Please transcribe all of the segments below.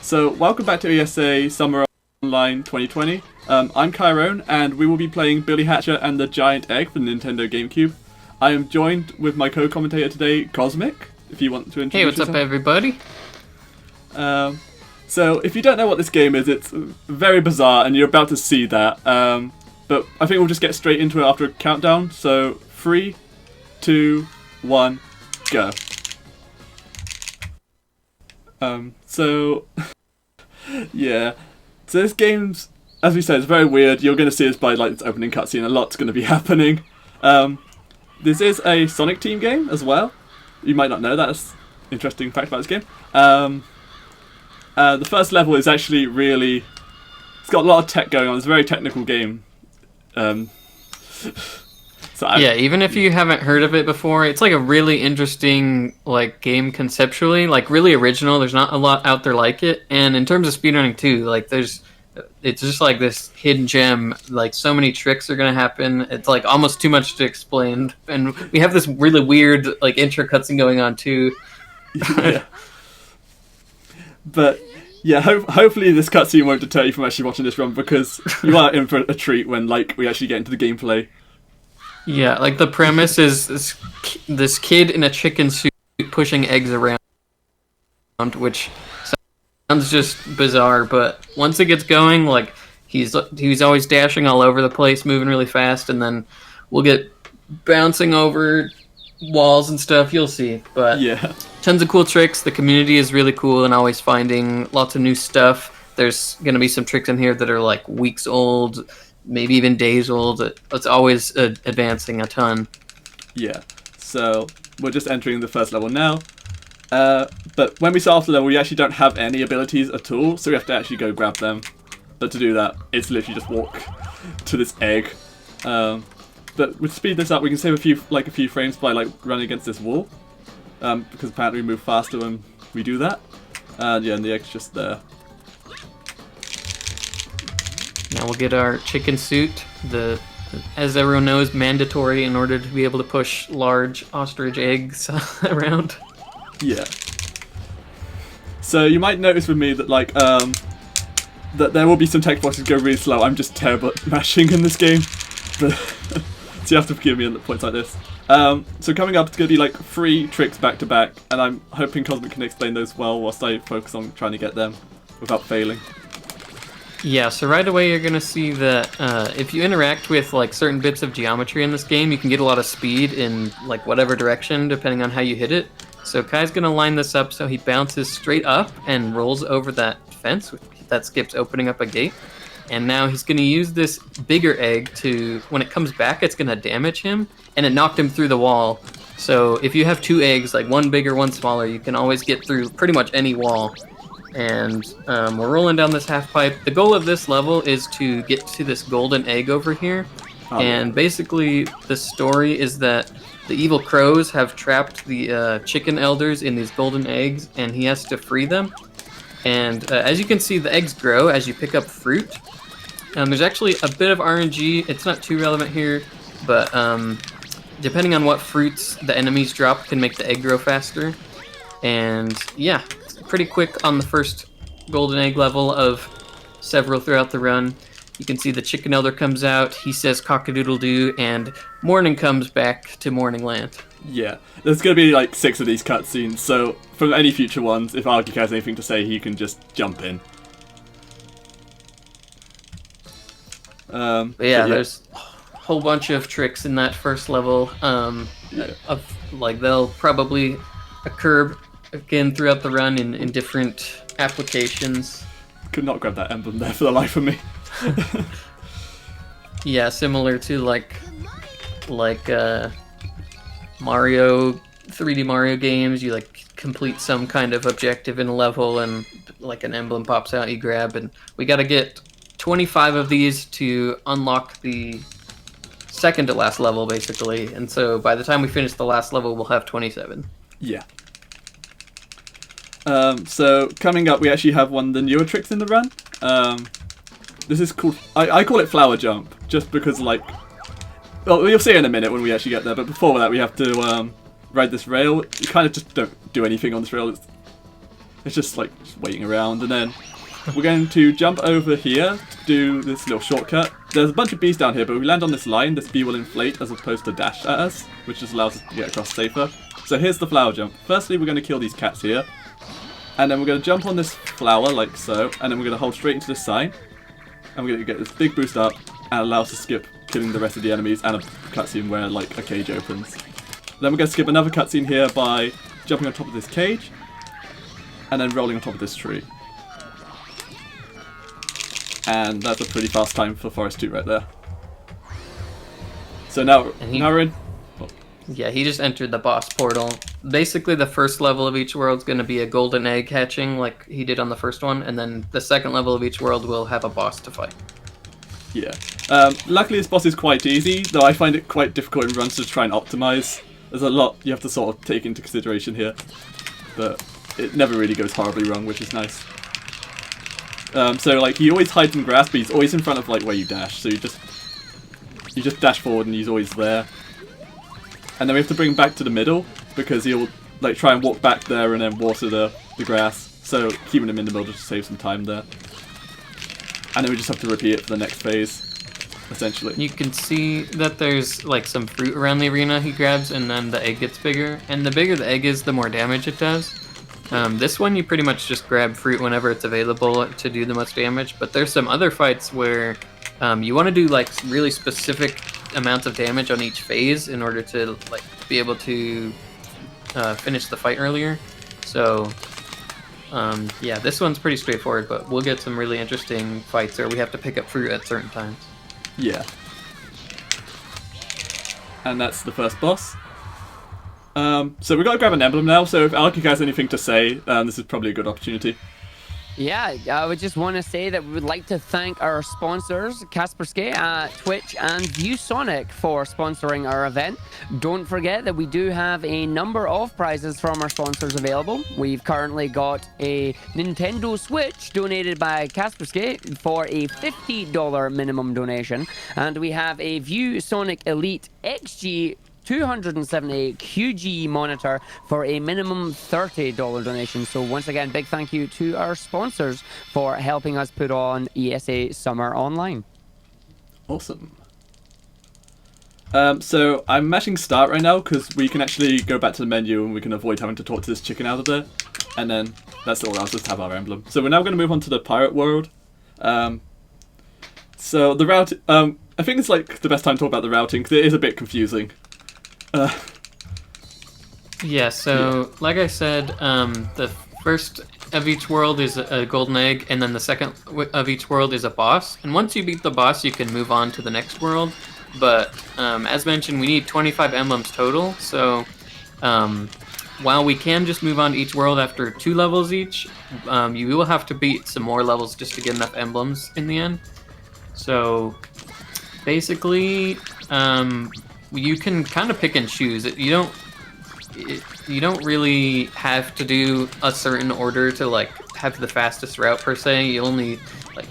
So, welcome back to ESA Summer Online 2020. I'm Kyrrone, and we will be playing Billy Hatcher and the Giant Egg for the Nintendo GameCube. I am joined with my co-commentator today, Cosmic, if you want to introduce Hey, what's yourself. up, everybody? So, if you don't know what this game is, it's very bizarre, and you're about to see that. But I think we'll just get straight into it after a countdown. So, 3, 2, 1, go. Yeah. So this game's, as we said, it's very weird. You're going to see this by its opening cutscene. A lot's going to be happening. This is a Sonic Team game as well. You might not know that. That's an interesting fact about this game. The first level is actually really... It's got a lot of tech going on. It's a very technical game. Yeah, even if you haven't heard of it before, it's like a really interesting game conceptually, really original. There's not a lot out there like it, and in terms of speedrunning too, it's just like this hidden gem. So many tricks are gonna happen. It's almost too much to explain, and we have this really weird intro cutscene going on too. Yeah. But yeah, hopefully this cutscene won't deter you from actually watching this run, because you are in for a treat when we actually get into the gameplay. Yeah, the premise is this kid in a chicken suit pushing eggs around, which sounds just bizarre, but once it gets going, he's always dashing all over the place, moving really fast, and then we'll get bouncing over walls and stuff, you'll see. But yeah, tons of cool tricks. The community is really cool and always finding lots of new stuff. There's going to be some tricks in here that are weeks old, maybe even days old. It's always advancing a ton. Yeah, so we're just entering the first level now. But when we start off the level, we actually don't have any abilities at all, so we have to actually go grab them. But to do that, it's literally just walk to this egg. But with speed this up, we can save a few frames by running against this wall, because apparently we move faster when we do that. And yeah, and the egg's just there. Now we'll get our chicken suit, as everyone knows, mandatory in order to be able to push large ostrich eggs around. Yeah. So you might notice with me that that there will be some text boxes go really slow. I'm just terrible at mashing in this game, but so you have to forgive me at points like this. So coming up, it's going to be 3 tricks back to back, and I'm hoping Cosmic can explain those well whilst I focus on trying to get them without failing. Yeah, so right away you're going to see that if you interact with certain bits of geometry in this game, you can get a lot of speed in whatever direction depending on how you hit it. So Kai's going to line this up so he bounces straight up and rolls over that fence. That skips opening up a gate. And now he's going to use this bigger egg to, when it comes back, it's going to damage him, and it knocked him through the wall. So if you have 2 eggs, one bigger, one smaller, you can always get through pretty much any wall. And we're rolling down this half pipe. The goal of this level is to get to this golden egg over here. And basically the story is that the evil crows have trapped the chicken elders in these golden eggs, and he has to free them. And as you can see, the eggs grow as you pick up fruit. There's actually a bit of RNG. It's not too relevant here, but depending on what fruits the enemies drop can make the egg grow faster. And yeah, pretty quick on the first golden egg level of several throughout the run. You can see the chicken elder comes out, he says cock-a-doodle-doo, and morning comes back to morning land. Yeah, there's going to be 6 of these cutscenes, so from any future ones, if Argyk has anything to say, he can just jump in. There's a whole bunch of tricks in that first level. They'll probably occur again throughout the run in different applications. Could not grab that emblem there for the life of me. Yeah, similar to Mario, 3D Mario games. You complete some kind of objective in a level, and an emblem pops out you grab, and we got to get 25 of these to unlock the second to last level, basically. And so by the time we finish the last level, we'll have 27. Yeah. So coming up, we actually have one of the newer tricks in the run. This is called, I call it flower jump, just because well, you'll see in a minute when we actually get there, but before that we have to ride this rail. You kind of just don't do anything on this rail. It's just like just waiting around, and then we're going to jump over here, do this little shortcut. There's a bunch of bees down here, but if we land on this line, this bee will inflate as opposed to dash at us, which just allows us to get across safer. So here's the flower jump. Firstly, we're going to kill these cats here, and then we're going to jump on this flower like so, and then we're going to hold straight into this sign, and we're going to get this big boost up, and allow us to skip killing the rest of the enemies, and a cutscene where like a cage opens. Then we're going to skip another cutscene here by jumping on top of this cage, and then rolling on top of this tree. And that's a pretty fast time for Forest 2 right there. So now we're in... Oh. Yeah, he just entered the boss portal. Basically, the first level of each world's going to be a golden egg hatching like he did on the first one, and then the second level of each world will have a boss to fight. Yeah. Luckily, this boss is quite easy, though I find it quite difficult in runs to try and optimize. There's a lot you have to sort of take into consideration here, but it never really goes horribly wrong, which is nice. So like he always hides in grass, but he's always in front of like where you dash. So you just dash forward and he's always there. And then we have to bring him back to the middle because he'll like try and walk back there and then water the grass. So keeping him in the middle just to save some time there. And then we just have to repeat it for the next phase, essentially. You can see that there's like some fruit around the arena he grabs, and then the egg gets bigger. And the bigger the egg is, the more damage it does. This one you pretty much just grab fruit whenever it's available to do the most damage, but there's some other fights where you want to do like really specific amounts of damage on each phase in order to like be able to finish the fight earlier. So yeah, this one's pretty straightforward, but we'll get some really interesting fights where we have to pick up fruit at certain times. Yeah. And that's the first boss. So we've got to grab an emblem now, so if Alki has anything to say, this is probably a good opportunity. Yeah, I would just want to say that we would like to thank our sponsors, Kaspersky, Twitch, and ViewSonic for sponsoring our event. Don't forget that we do have a number of prizes from our sponsors available. We've currently got a Nintendo Switch donated by Kaspersky for a $50 minimum donation, and we have a ViewSonic Elite XG 270 QG monitor for a minimum $30 donation. So once again, big thank you to our sponsors for helping us put on ESA Summer Online. Awesome. So I'm mashing start right now because we can actually go back to the menu and we can avoid having to talk to this chicken out of there. And then that's all, I'll just have our emblem. So we're now going to move on to the pirate world. So the route, I think it's like the best time to talk about the routing because it is a bit confusing. Yeah, so like I said, the first of each world is a golden egg, and then the second of each world is a boss. And once you beat the boss, you can move on to the next world. But as mentioned, we need 25 emblems total. So while we can just move on to each world after 2 levels each, you will have to beat some more levels just to get enough emblems in the end. So basically, you can kind of pick and choose. You don't really have to do a certain order to like have the fastest route per se. You only like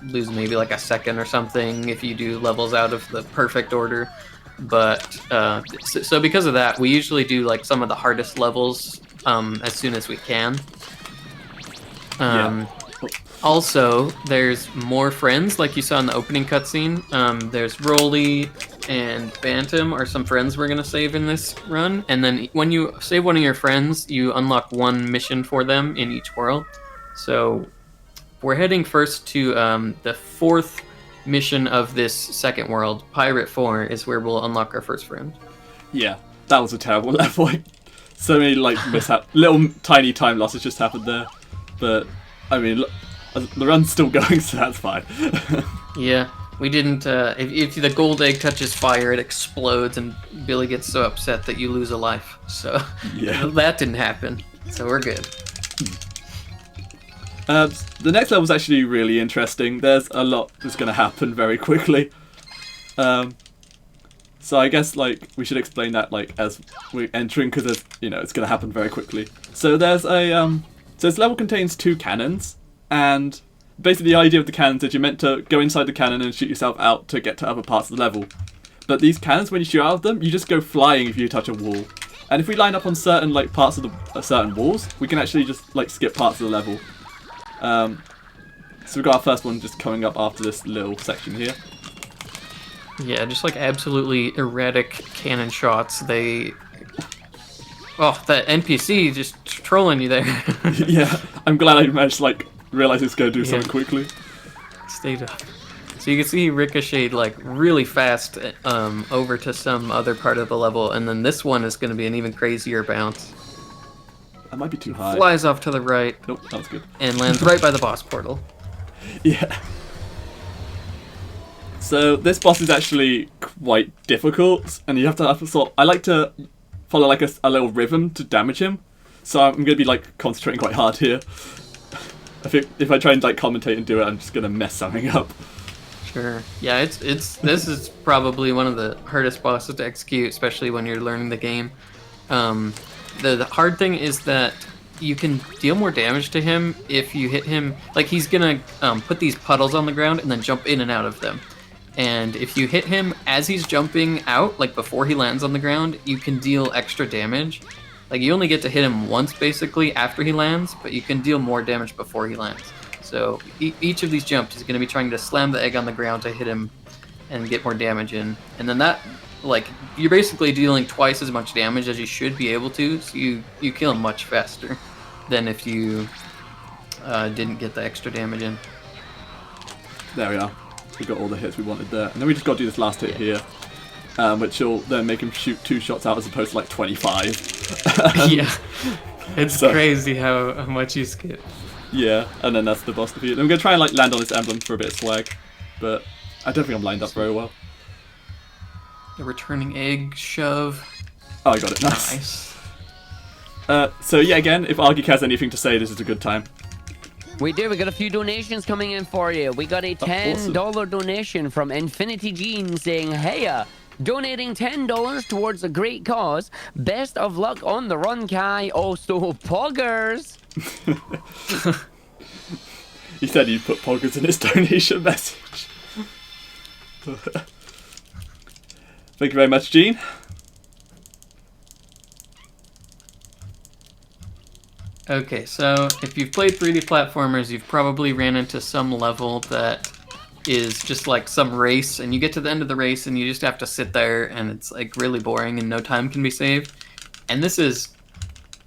lose maybe like a second or something if you do levels out of the perfect order. But so because of that, we usually do like some of the hardest levels as soon as we can. Also, there's more friends, like you saw in the opening cutscene. There's Rolly and Bantam are some friends we're going to save in this run. And then when you save one of your friends, you unlock one mission for them in each world. So we're heading first to the 4th mission of this second world. Pirate 4 is where we'll unlock our first friend. Yeah, that was a terrible level. So many like little tiny time losses just happened there. But, I mean... the run's still going, so that's fine. Yeah, we didn't... if the gold egg touches fire, it explodes, and Billy gets so upset that you lose a life. So yeah. That didn't happen, so we're good. The next level is actually really interesting. There's a lot that's going to happen very quickly. So I guess like we should explain that like as we're entering, because it's going to happen very quickly. So there's a... so this level contains 2 cannons. And basically the idea of the cannons is you're meant to go inside the cannon and shoot yourself out to get to other parts of the level. But these cannons, when you shoot out of them, you just go flying if you touch a wall. And if we line up on certain like parts of the certain walls, we can actually just like skip parts of the level. So we've got our first one just coming up after this little section here. Yeah, just like absolutely erratic cannon shots. Oh, that NPC just trolling you there. Yeah, I'm glad I managed to like realize it's going to do something quickly. Stayed up. So you can see he ricocheted like really fast over to some other part of the level, and then this one is going to be an even crazier bounce. That might be too high. Flies off to the right. Nope, that was good. And lands right by the boss portal. Yeah. So this boss is actually quite difficult, and you have to sort. I like to follow like a little rhythm to damage him, so I'm going to be like concentrating quite hard here. I think if I try and like commentate and do it, I'm just going to mess something up. Sure. Yeah, this is probably one of the hardest bosses to execute, especially when you're learning the game. The hard thing is that you can deal more damage to him if you hit him. Like he's gonna put these puddles on the ground and then jump in and out of them. And if you hit him as he's jumping out, like before he lands on the ground, you can deal extra damage. Like you only get to hit him once basically after he lands, but you can deal more damage before he lands. So each of these jumps is going to be trying to slam the egg on the ground to hit him and get more damage in. And then that, like, you're basically dealing twice as much damage as you should be able to, so you kill him much faster than if you didn't get the extra damage in. There we are. We got all the hits we wanted there. And then we just got to do this last hit here, which will then make him shoot 2 shots out as opposed to like 25. Yeah. It's crazy how much you skip. Yeah, and then that's the boss defeat. And I'm going to try and like land on this emblem for a bit of swag, but I don't think I'm lined up very well. The returning egg shove. Oh, I got it. Nice. So yeah, again, if Argyk has anything to say, this is a good time. We do. We got a few donations coming in for you. We got a $10 donation from Infinity Gene saying, "Heya, donating $10 towards a great cause. Best of luck on the run, Kai. Also, poggers." He said he'd put poggers in his donation message. Thank you very much, Gene. Okay, so if you've played 3D platformers, you've probably ran into some level that is just like some race, and you get to the end of the race and you just have to sit there and it's like really boring and no time can be saved. And this is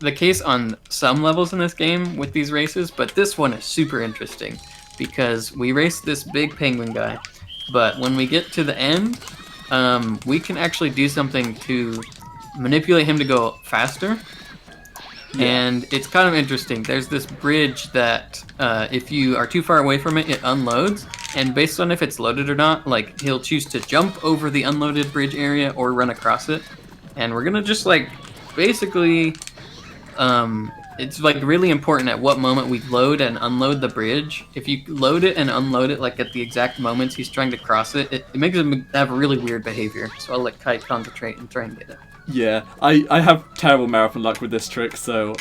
the case on some levels in this game with these races, but this one is super interesting because we race this big penguin guy, but when we get to the end, we can actually do something to manipulate him to go faster. Yeah. And it's kind of interesting. There's this bridge that if you are too far away from it, it unloads. And based on if it's loaded or not, like he'll choose to jump over the unloaded bridge area or run across it. And we're gonna just like basically, it's like really important at what moment we load and unload the bridge. If you load it and unload it like at the exact moments he's trying to cross it, it makes him have really weird behavior. So I'll let Kai concentrate and try and get it. Yeah, I have terrible marathon luck with this trick, so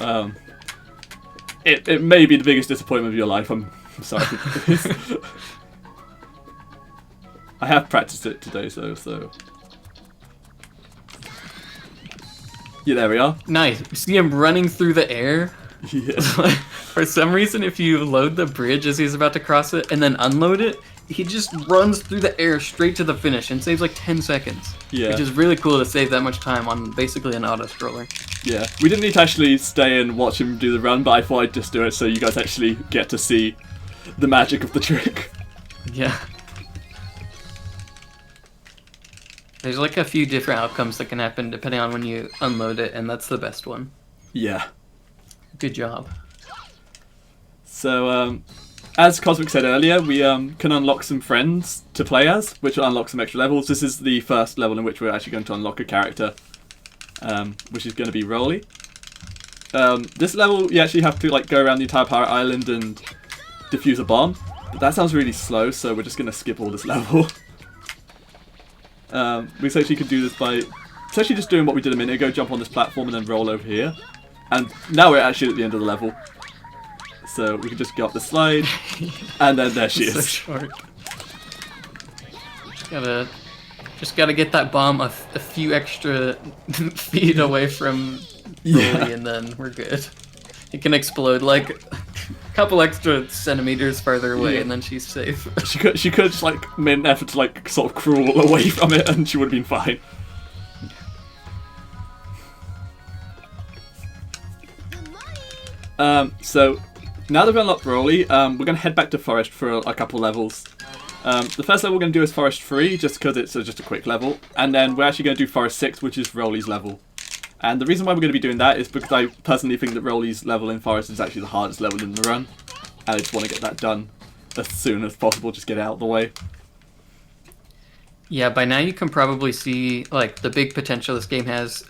it may be the biggest disappointment of your life. I'm sorry for this. I have practiced it today, so yeah, there we are. Nice. You see him running through the air? Yeah. For some reason, if you load the bridge as he's about to cross it and then unload it, he just runs through the air straight to the finish and saves like 10 seconds. Yeah. Which is really cool to save that much time on basically an auto-scroller. Yeah. We didn't need to actually stay and watch him do the run, but I thought I'd just do it so you guys actually get to see the magic of the trick. Yeah. There's like a few different outcomes that can happen depending on when you unload it, and that's the best one. Yeah. Good job. So, as Cosmic said earlier, we can unlock some friends to play as, which will unlock some extra levels. This is the first level in which we're actually going to unlock a character, which is going to be Rolly. This level, you actually have to like go around the entire pirate island and defuse a bomb. But that sounds really slow, so we're just going to skip all this level. We essentially could do this by essentially just doing what we did a minute ago, jump on this platform and then roll over here. And now we're actually at the end of the level. So we can just go up the slide, and then there she is. So short. Gotta Just gotta get that bomb a few extra feet away from Broly, and then we're good. It can explode like a couple extra centimeters farther away, and then she's safe. She could just like made an effort to like sort of crawl away from it, and she would have been fine. So now that we've unlocked Broly, we're going to head back to Forest for a couple levels. The first level we're going to do is Forest 3, just because it's just a quick level. And then we're actually going to do Forest 6, which is Broly's level. And the reason why we're going to be doing that is because I personally think that Broly's level in Forest is actually the hardest level in the run. And I just want to get that done as soon as possible, just get it out of the way. Yeah, by now you can probably see like the big potential this game has.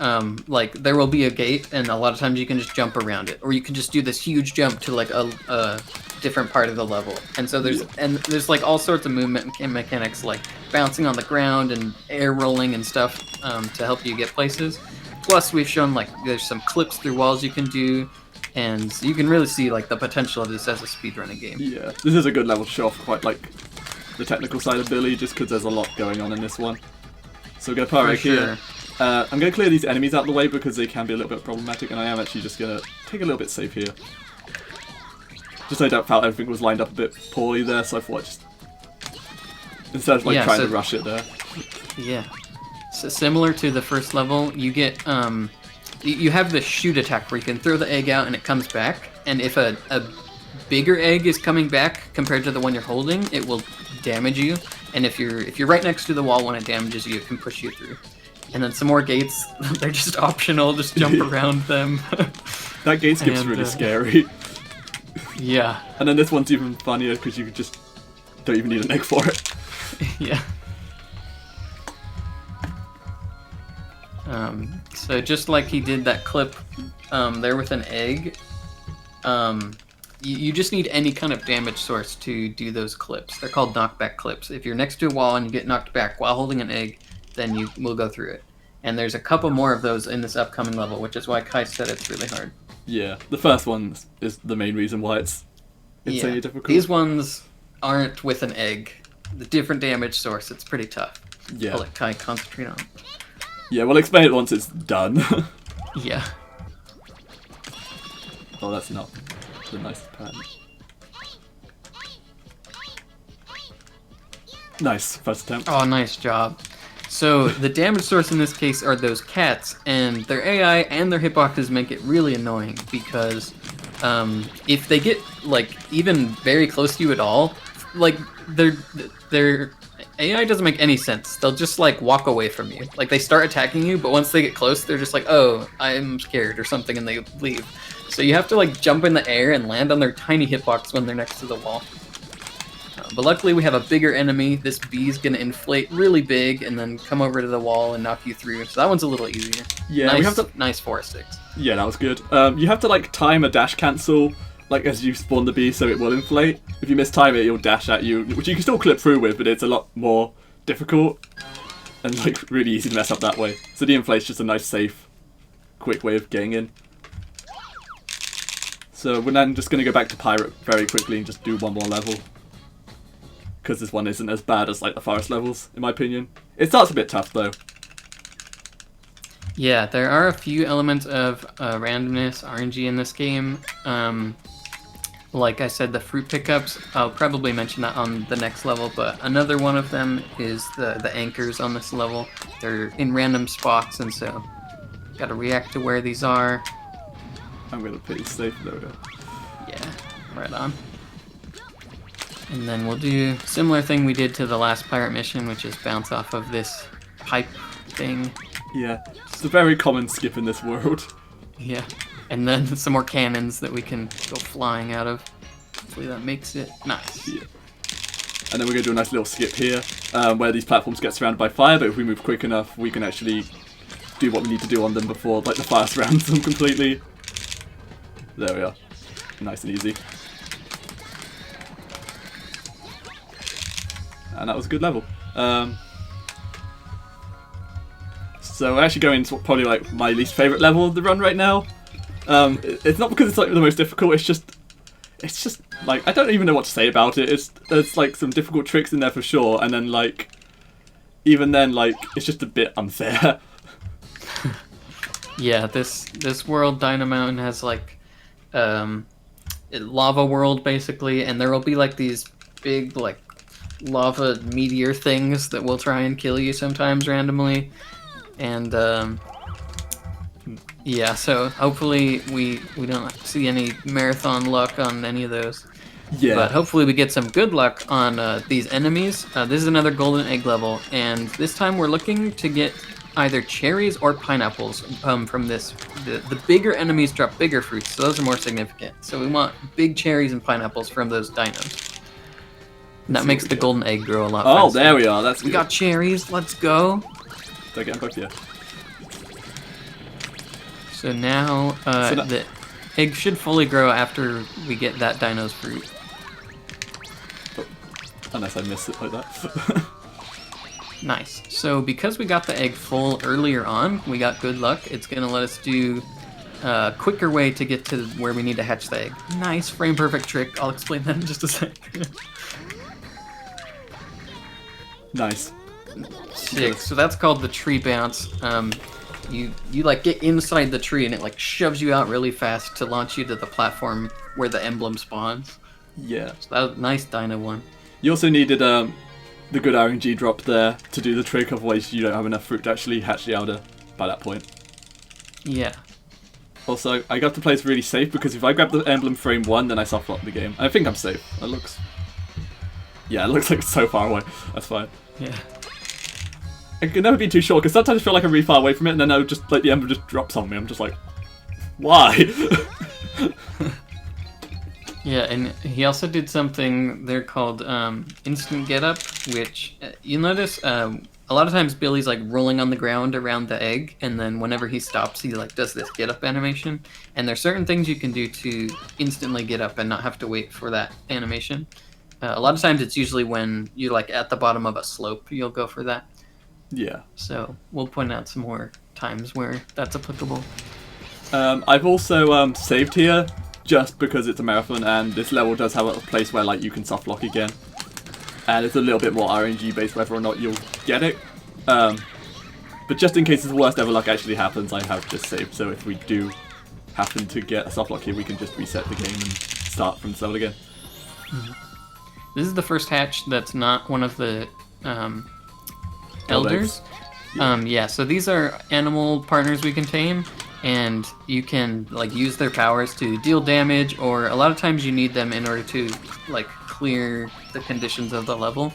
Like there will be a gate, and a lot of times you can just jump around it, or you can just do this huge jump to like a different part of the level. And so there's like all sorts of movement mechanics, like bouncing on the ground and air rolling and stuff to help you get places. Plus, we've shown like there's some clips through walls you can do, and you can really see like the potential of this as a speedrunning game. Yeah, this is a good level to show off quite like the technical side of Billy, just because there's a lot going on in this one. So we're going to park right here. I'm going to clear these enemies out of the way because they can be a little bit problematic, and I am actually just going to take a little bit safe here. Just I felt everything was lined up a bit poorly there, so I thought just instead of like trying to rush it there. Yeah. So similar to the first level, you get you have the shoot attack where you can throw the egg out and it comes back, and if a bigger egg is coming back compared to the one you're holding, it will damage you. And if you're right next to the wall when it damages you, it can push you through. And then some more gates, they're just optional, just jump around them. That gate skip's really scary. Yeah. And then this one's even funnier because you just don't even need an egg for it. Yeah. So just like he did that clip there with an egg, you just need any kind of damage source to do those clips. They're called knockback clips. If you're next to a wall and you get knocked back while holding an egg, then you will go through it. And there's a couple more of those in this upcoming level, which is why Kai said it's really hard. Yeah, the first one is the main reason why it's insanely difficult. These ones aren't with an egg. The different damage source, it's pretty tough. Yeah. I'll let Kai concentrate on. Yeah, we'll explain it once it's done. Yeah. Oh, that's not the nicest pattern. Nice, first attempt. Oh, nice job. So the damage source in this case are those cats, and their AI and their hitboxes make it really annoying because if they get like even very close to you at all, like their AI doesn't make any sense. They'll just like walk away from you. Like they start attacking you, but once they get close, they're just like, "Oh, I'm scared" or something, and they leave. So you have to like jump in the air and land on their tiny hitbox when they're next to the wall. But luckily we have a bigger enemy. This bee's gonna inflate really big and then come over to the wall and knock you through. So that one's a little easier. Yeah, nice, we have to. Nice 4-6. Yeah, that was good. You have to like time a dash cancel, like as you spawn the bee, so it will inflate. If you mistime it, it'll dash at you, which you can still clip through with, but it's a lot more difficult and like really easy to mess up that way. So the inflate's just a nice, safe, quick way of getting in. So we're then just gonna go back to Pirate very quickly and just do one more level, because this one isn't as bad as like the forest levels, in my opinion. It starts a bit tough though. Yeah, there are a few elements of randomness, RNG in this game. Like I said, the fruit pickups, I'll probably mention that on the next level, but another one of them is the anchors on this level. They're in random spots, and so gotta react to where these are. I'm gonna play safe, there we go. Yeah, right on. And then we'll do a similar thing we did to the last pirate mission, which is bounce off of this pipe thing. Yeah, it's a very common skip in this world. Yeah, and then some more cannons that we can go flying out of. Hopefully that makes it nice. Yeah. And then we're going to do a nice little skip here, where these platforms get surrounded by fire, but if we move quick enough, we can actually do what we need to do on them before like the fire surrounds them completely. There we are. Nice and easy. And that was a good level. So we're actually going to probably like my least favourite level of the run right now. It's not because it's like the most difficult, it's just like, I don't even know what to say about it. There's like some difficult tricks in there for sure, and then like even then, like, it's just a bit unfair. Yeah, this world, Dynamo, has like lava world basically, and there will be like these big like lava meteor things that will try and kill you sometimes randomly, and yeah, so hopefully we don't see any marathon luck on any of those. Yeah. But hopefully we get some good luck on these enemies. This is another golden egg level, and this time we're looking to get either cherries or pineapples from this. The bigger enemies drop bigger fruits, so those are more significant. So we want big cherries and pineapples from those dinos. And that makes the golden egg grow a lot faster. Oh, there we are. That's we good. got cherries. Let's go. Did I get them both? Yeah. So now the egg should fully grow after we get that dino's fruit. Unless I miss it like that. Nice. So because we got the egg full earlier on, we got good luck. It's going to let us do a quicker way to get to where we need to hatch the egg. Nice frame perfect trick. I'll explain that in just a sec. Nice. Sick. So that's called the tree bounce. You like get inside the tree and it like shoves you out really fast to launch you to the platform where the emblem spawns. Yeah. So that was a nice dino one. You also needed the good RNG drop there to do the trick, otherwise you don't have enough fruit to actually hatch the outer by that point. Yeah. Also, I got to play this really safe because if I grab the emblem frame 1, then I soft lock the game. I think I'm safe. It looks like it's so far away. That's fine. Yeah. I can never be too sure because sometimes I feel like I'm really far away from it and then I'll just like the emblem just drops on me. I'm just like, why? Yeah, and he also did something they're called instant get up, which you'll notice a lot of times Billy's like rolling on the ground around the egg, and then whenever he stops, he like does this get up animation. And there's certain things you can do to instantly get up and not have to wait for that animation. A lot of times it's usually when you're like at the bottom of a slope, you'll go for that. Yeah. So we'll point out some more times where that's applicable. I've also saved here just because it's a marathon and this level does have a place where like you can soft lock again. And it's a little bit more RNG based whether or not you'll get it. But just in case the worst ever luck actually happens, I have just saved. So if we do happen to get a soft lock here, we can just reset the game and start from the level again. Mm-hmm. This is the first hatch that's not one of the elders. Yeah, so these are animal partners we can tame, and you can like use their powers to deal damage, or a lot of times you need them in order to like clear the conditions of the level.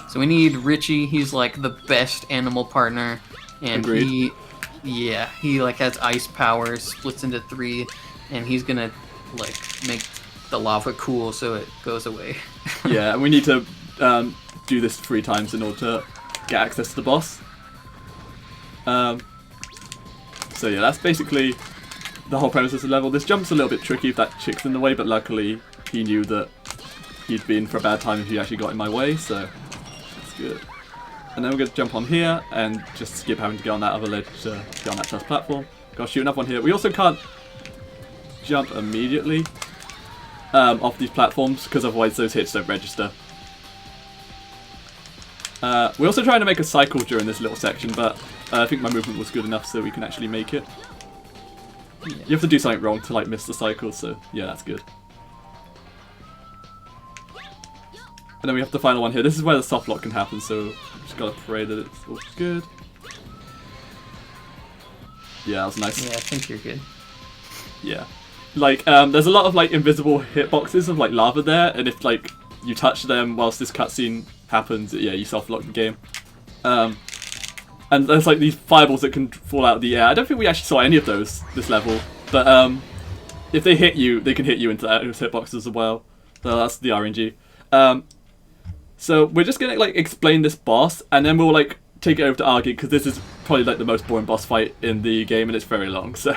So we need Richie. He's like the best animal partner, and Agreed. he like has ice powers, splits into 3, and he's gonna like make the lava cool so it goes away. Yeah, and we need to do this 3 times in order to get access to the boss. So yeah, that's basically the whole premise of the level. This jump's a little bit tricky if that chick's in the way, but luckily he knew that he'd be in for a bad time if he actually got in my way, so that's good. And then we're going to jump on here and just skip having to get on that other ledge to get on that first platform. Gotta shoot another one here. We also can't jump immediately off these platforms because otherwise those hits don't register. We're also trying to make a cycle during this little section, but I think my movement was good enough so we can actually make it. Yeah. You have to do something wrong to like miss the cycle, so yeah, that's good. And then we have the final one here. This is where the soft lock can happen, so just gotta pray that it's all good. Yeah, that was nice. Yeah, I think you're good. Yeah. Like, there's a lot of like invisible hitboxes of like lava there, and if like you touch them whilst this cutscene happens, yeah, you soft lock the game. And there's like these fireballs that can fall out of the air. I don't think we actually saw any of those this level, but if they hit you, they can hit you into those hitboxes as well. So that's the RNG. So we're just gonna like explain this boss, and then we'll like take it over to Argy because this is probably like the most boring boss fight in the game, and it's very long. So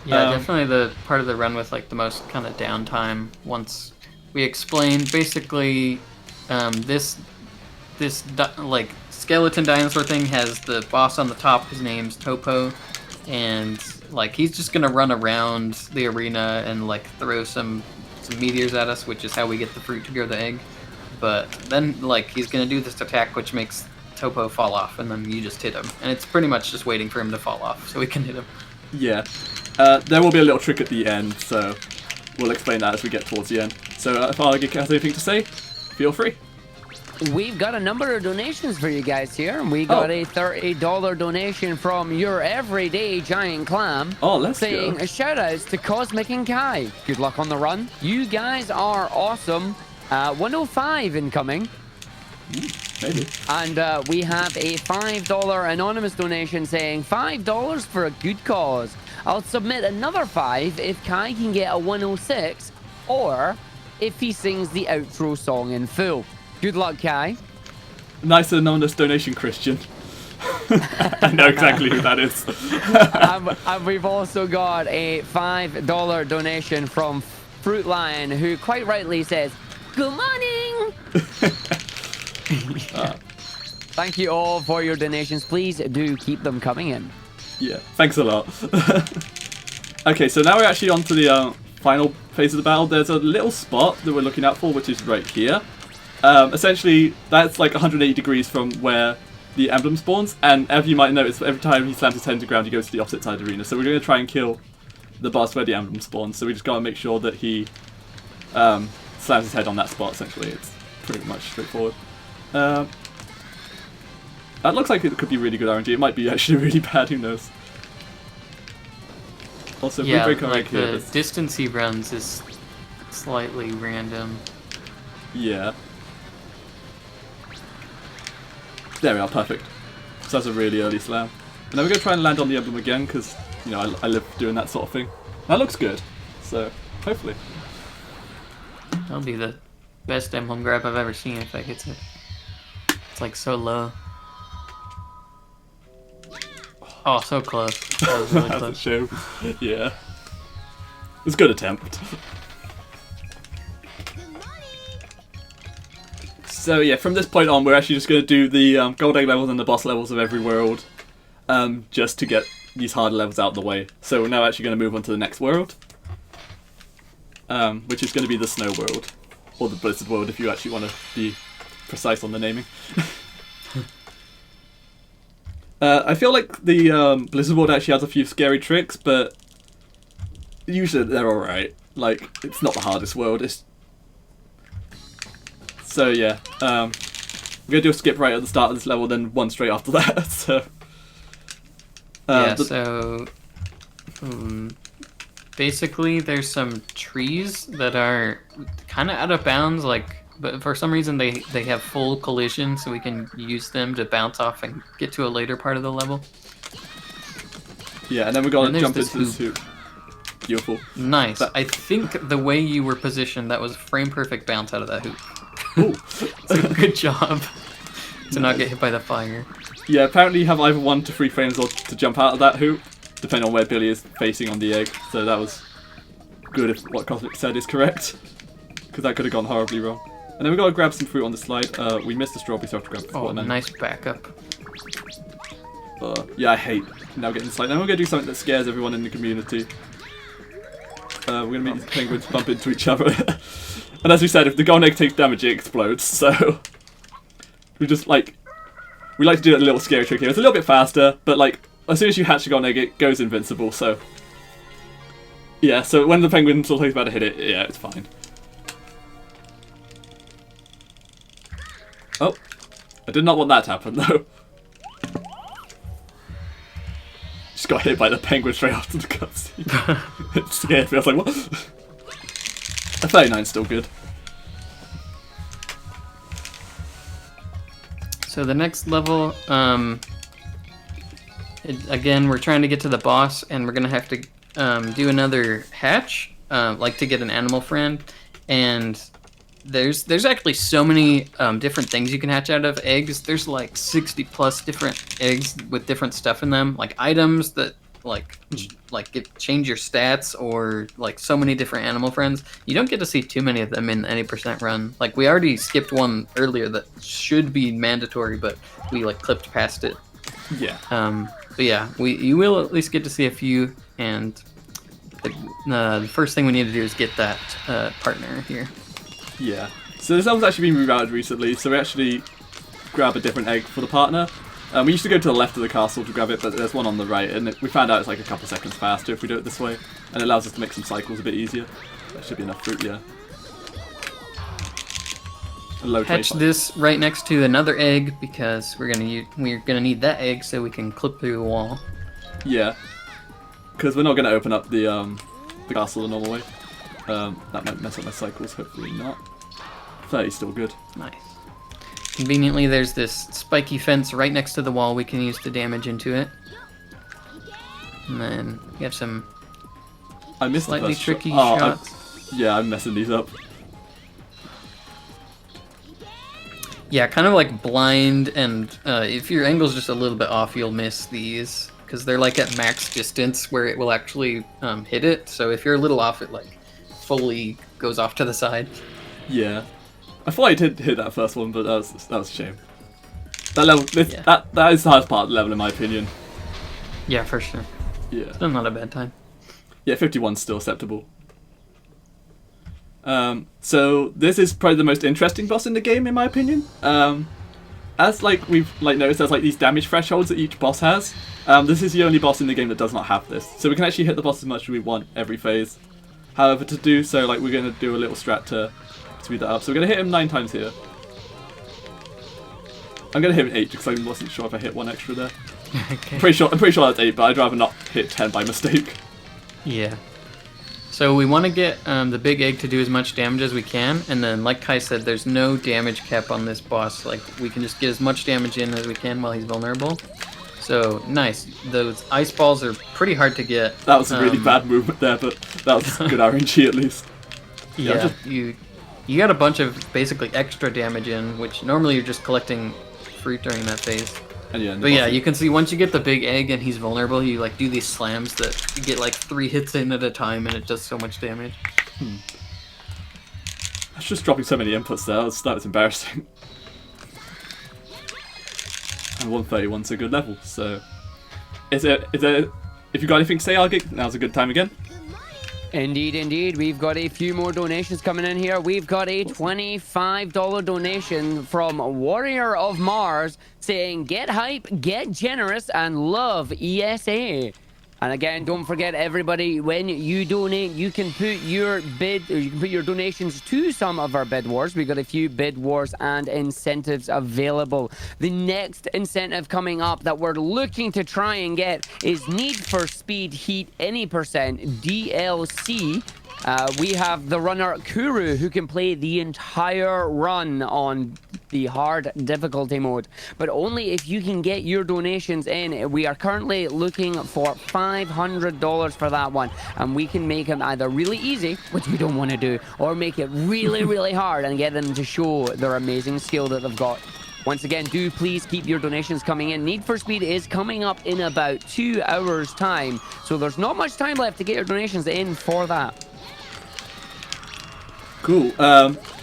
yeah, definitely the part of the run with like the most kind of downtime. Once we explain, basically, this like skeleton dinosaur thing has the boss on the top. His name's Topo, and like he's just gonna run around the arena and like throw some meteors at us, which is how we get the fruit to grow the egg. But then like he's gonna do this attack which makes topo fall off, and then you just hit him. And it's pretty much just waiting for him to fall off so we can hit him. Yeah. There will be a little trick at the end, so we'll explain that as we get towards the end. So if Argik has anything to say, feel free. We've got a number of donations for you guys here. We got a $30 donation from your everyday giant clam. Oh, let's saying go. Shout outs to Cosmic and Kai. Good luck on the run. You guys are awesome. 105 incoming. Maybe. And we have a $5 anonymous donation saying $5 for a good cause. I'll submit another 5 if Kai can get a 106 or if he sings the outro song in full. Good luck, Kai. Nice anonymous donation, Christian. I know exactly who that is. And we've also got a $5 donation from Fruit Lion, who quite rightly says, "Good morning." Thank you all for your donations. Please do keep them coming in. Yeah, thanks a lot. Okay, so now we're actually on to the final phase of the battle. There's a little spot that we're looking out for, which is right here. Essentially, that's like 180 degrees from where the emblem spawns, and as you might notice, every time he slams his head into the ground, he goes to the opposite side of the arena. So we're going to try and kill the boss where the emblem spawns, so we just got to make sure that he slams his head on that spot, essentially. It's pretty much straightforward. That looks like it could be really good RNG. It might be actually really bad, who knows. Also, Yeah, we break our like egg here. the distance he runs is slightly random. Yeah. There we are, perfect. So that's a really early slam. And then we're going to try and land on the emblem again, because, you know, I live doing that sort of thing. That looks good. So, hopefully. That'll be the best emblem grab I've ever seen if I get it. It's like so low. Oh, so close. That was really That's a close. shame. Yeah. It was a good attempt. So yeah, from this point on, we're actually just going to do the gold egg levels and the boss levels of every world, just to get these harder levels out of the way. So we're now actually going to move on to the next world, which is going to be the snow world, or the blizzard world if you actually want to be precise on the naming. I feel like the blizzard world actually has a few scary tricks, but usually they're alright. Like, it's not the hardest world. So yeah, we're gonna do a skip right at the start of this level, then one straight after that. So basically there's some trees that are kind of out of bounds, but for some reason they have full collision, so we can use them to bounce off and get to a later part of the level. Yeah, and then we're gonna jump this into this hoop. Beautiful. Nice. I think the way you were positioned, that was frame perfect bounce out of that hoop. Ooh. So good job to not get hit by the fire. Yeah, apparently you have either 1 to 3 frames or to jump out of that hoop, depending on where Billy is facing on the egg. So that was good if what Cosmic said is correct, because that could have gone horribly wrong. And then we got to grab some fruit on the slide. We missed the strawberry, so I have to grab the watermelon. Nice backup. Yeah, I hate now getting the slide. Then we're going to do something that scares everyone in the community. We're going to make these penguins bump into each other. And as we said, if the golden egg takes damage, it explodes. So we like to do a little scary trick here. It's a little bit faster, but like as soon as you hatch the golden egg, it goes invincible. So yeah, so when the penguin sort of is about to hit it, yeah, it's fine. Oh, I did not want that to happen though. Just got hit by the penguin straight after the cutscene. It scared me. I was like, what? A 39's still good. So the next level, again, we're trying to get to the boss, and we're gonna have to do another hatch, like to get an animal friend. And there's actually so many different things you can hatch out of eggs. There's like 60 plus different eggs with different stuff in them, like items that change your stats, or like so many different animal friends. You don't get to see too many of them in any percent run. Like we already skipped one earlier that should be mandatory, but we like clipped past it. Yeah. But yeah, you will at least get to see a few, and the first thing we need to do is get that partner here. Yeah. So this level's actually been rerouted recently, so we actually grab a different egg for the partner. We used to go to the left of the castle to grab it, but there's one on the right, and we found out it's like a couple seconds faster if we do it this way, and it allows us to make some cycles a bit easier. That should be enough fruit, yeah. Hatch this right next to another egg because we're gonna need that egg so we can clip through the wall. Yeah, because we're not gonna open up the castle the normal way. That might mess up my cycles. Hopefully not. 30 still good. Nice. Conveniently, there's this spiky fence right next to the wall we can use to damage into it. And then we have some I missed slightly the first tricky shot. shots. Yeah, I'm messing these up. Yeah, kind of like blind, and if your angle's just a little bit off, you'll miss these because they're like at max distance where it will actually hit it. So if you're a little off, it like fully goes off to the side. Yeah, I thought I did hit that first one, but that was a shame. That level, Yeah. that is the hardest part of the level in my opinion. Yeah, for sure. Yeah. Still not a bad time. Yeah, 51's still acceptable. So this is probably the most interesting boss in the game, in my opinion. As like we've noticed, there's like these damage thresholds that each boss has. This is the only boss in the game that does not have this, so we can actually hit the boss as much as we want every phase. However, to do so, like we're going to do a little strat to speed that up. So we're going to hit him 9 times here. I'm going to hit him 8 because I wasn't sure if I hit one extra there. Okay. I'm pretty sure that's 8, but I'd rather not hit 10 by mistake. Yeah. So we want to get the big egg to do as much damage as we can, and then like Kai said, there's no damage cap on this boss. Like we can just get as much damage in as we can while he's vulnerable. So nice. Those ice balls are pretty hard to get. That was a really bad movement there, but that was good RNG at least. Yeah, you got a bunch of basically extra damage in, which normally you're just collecting fruit during that phase. And yeah, But yeah, you can see once you get the big egg and he's vulnerable, you like do these slams that you get like 3 hits in at a time, and it does so much damage. I was just dropping so many inputs there. That was embarrassing. And 131's a good level. So, is there? If you got anything to say, Argik, now's a good time again. Indeed, indeed. We've got a few more donations coming in here. We've got a $25 donation from Warrior of Mars saying, "Get hype, get generous, and love ESA." And again, don't forget, everybody, when you donate, you can put your bid, or you can put your donations to some of our bid wars. We've got a few bid wars and incentives available. The next incentive coming up that we're looking to try and get is Need for Speed Heat Any Percent DLC. We have the runner Kyrrone who can play the entire run on the hard difficulty mode, but only if you can get your donations in. We are currently looking for $500 for that one, and we can make them either really easy, which we don't want to do, or make it really, really hard and get them to show their amazing skill that they've got. Once again, do please keep your donations coming in. Need for Speed is coming up in about 2 hours time, so there's not much time left to get your donations in for that. Cool.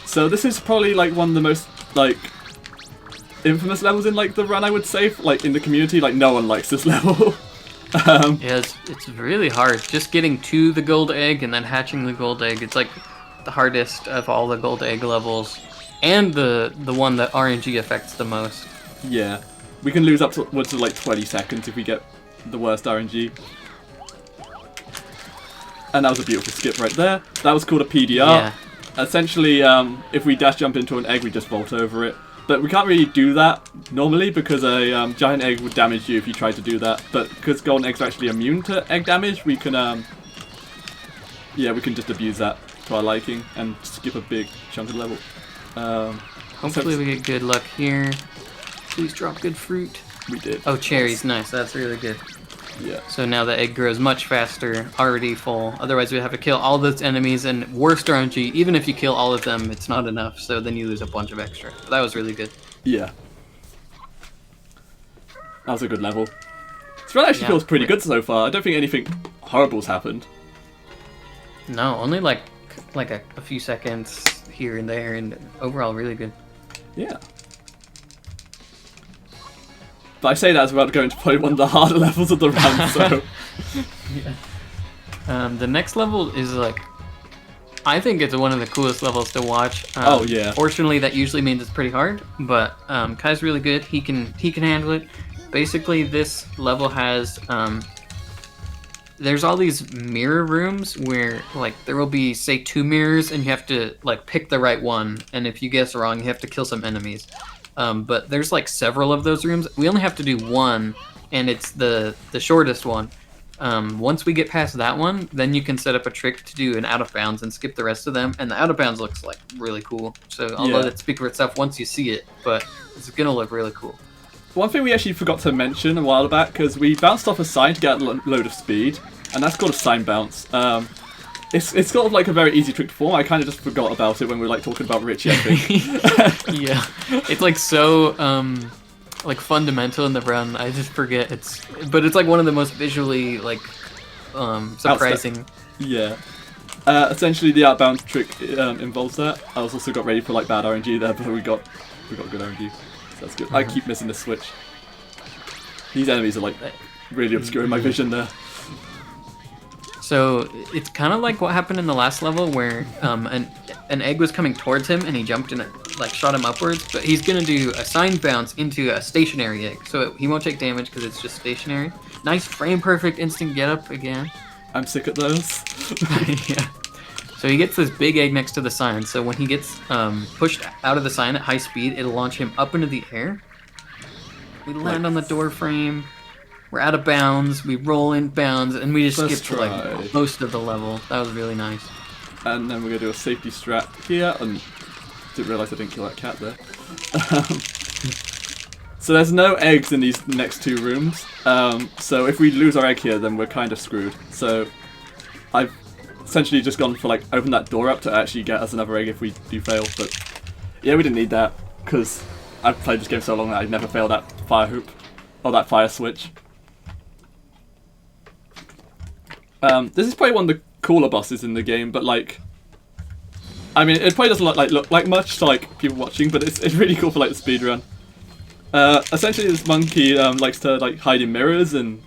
So this is probably like one of the most like infamous levels in like the run, I would say, like in the community. Like no one likes this level. Yeah, it's really hard. Just getting to the gold egg and then hatching the gold egg. It's like the hardest of all the gold egg levels, and the one that RNG affects the most. Yeah, we can lose up to like 20 seconds if we get the worst RNG. And that was a beautiful skip right there. That was called a PDR. Yeah. Essentially, if we dash jump into an egg, we just vault over it. But we can't really do that normally because a giant egg would damage you if you tried to do that. But because golden eggs are actually immune to egg damage, we can, yeah, we can just abuse that to our liking and skip a big chunk of the level. Hopefully we get good luck here. Please drop good fruit. We did. Oh, cherries, nice. That's really good. Yeah. So now the egg grows much faster, already full. Otherwise we'd have to kill all those enemies, and worst RNG, even if you kill all of them, it's not enough, so then you lose a bunch of extra. But that was really good. Yeah. That was a good level. This run actually feels pretty good so far. I don't think anything horrible's happened. No, only like a few seconds here and there, and overall really good. Yeah. But I say that as we're about to go into probably one of the harder levels of the run, so... Yeah. The next level is like... I think it's one of the coolest levels to watch. Oh, yeah. Fortunately, that usually means it's pretty hard, but Kai's really good. He can handle it. Basically, this level has there's all these mirror rooms where like there will be say 2 mirrors, and you have to like pick the right one. And if you guess wrong, you have to kill some enemies. But there's like several of those rooms. We only have to do one, and it's the shortest one. Once we get past that one, then you can set up a trick to do an out of bounds and skip the rest of them. And the out of bounds looks like really cool. So I'll let it speak for itself once you see it, but it's gonna look really cool. One thing we actually forgot to mention a while back, because we bounced off a sign to get a load of speed, and that's called a sign bounce. It's sort of like a very easy trick to perform. I kind of just forgot about it when we were like talking about Richie, I think. Yeah, it's like so like fundamental in the run. I just forget but it's like one of the most visually like surprising. Yeah. Essentially, the outbound trick involves that. I also got ready for like bad RNG there, but we got good RNG. So that's good. I keep missing the switch. These enemies are like really obscuring my vision there. So it's kind of like what happened in the last level where an egg was coming towards him and he jumped and it like shot him upwards, but he's gonna do a sign bounce into a stationary egg, so he won't take damage because it's just stationary. Nice frame perfect instant get up again. I'm sick at those. Yeah. So he gets this big egg next to the sign, so when he gets pushed out of the sign at high speed, it'll launch him up into the air. We land on the door frame. We're out of bounds, we roll in bounds, and we just skip to like most of the level. That was really nice. And then we're going to do a safety strat here, and didn't realise I didn't kill that cat there. So there's no eggs in these next 2 rooms, so if we lose our egg here, then we're kind of screwed. So I've essentially just gone for like open that door up to actually get us another egg if we do fail, but yeah, we didn't need that, because I've played this game so long that I've never failed that fire hoop, or that fire switch. This is probably one of the cooler bosses in the game, but like, I mean, it probably doesn't look like much to like people watching, but it's really cool for like the speedrun. Essentially, this monkey likes to like hide in mirrors, and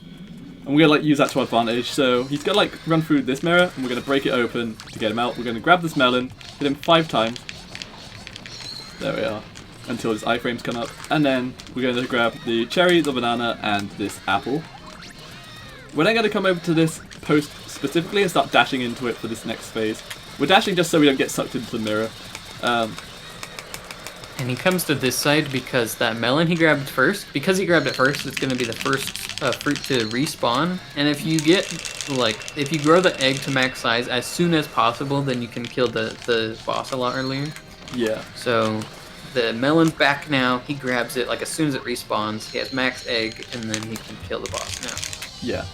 we're gonna like use that to our advantage. So he's gonna like run through this mirror, and we're gonna break it open to get him out. We're gonna grab this melon, hit him 5 times. There we are, until his iframes come up, and then we're gonna grab the cherry, the banana, and this apple. We're then gonna come over to this post specifically and start dashing into it for this next phase. We're dashing just so we don't get sucked into the mirror. And he comes to this side because that melon he grabbed first, because he grabbed it first, it's going to be the first fruit to respawn. And if you get, like, if you grow the egg to max size as soon as possible, then you can kill the boss a lot earlier. Yeah. So the melon's back now, he grabs it, like, as soon as it respawns, he has max egg, and then he can kill the boss now. Yeah.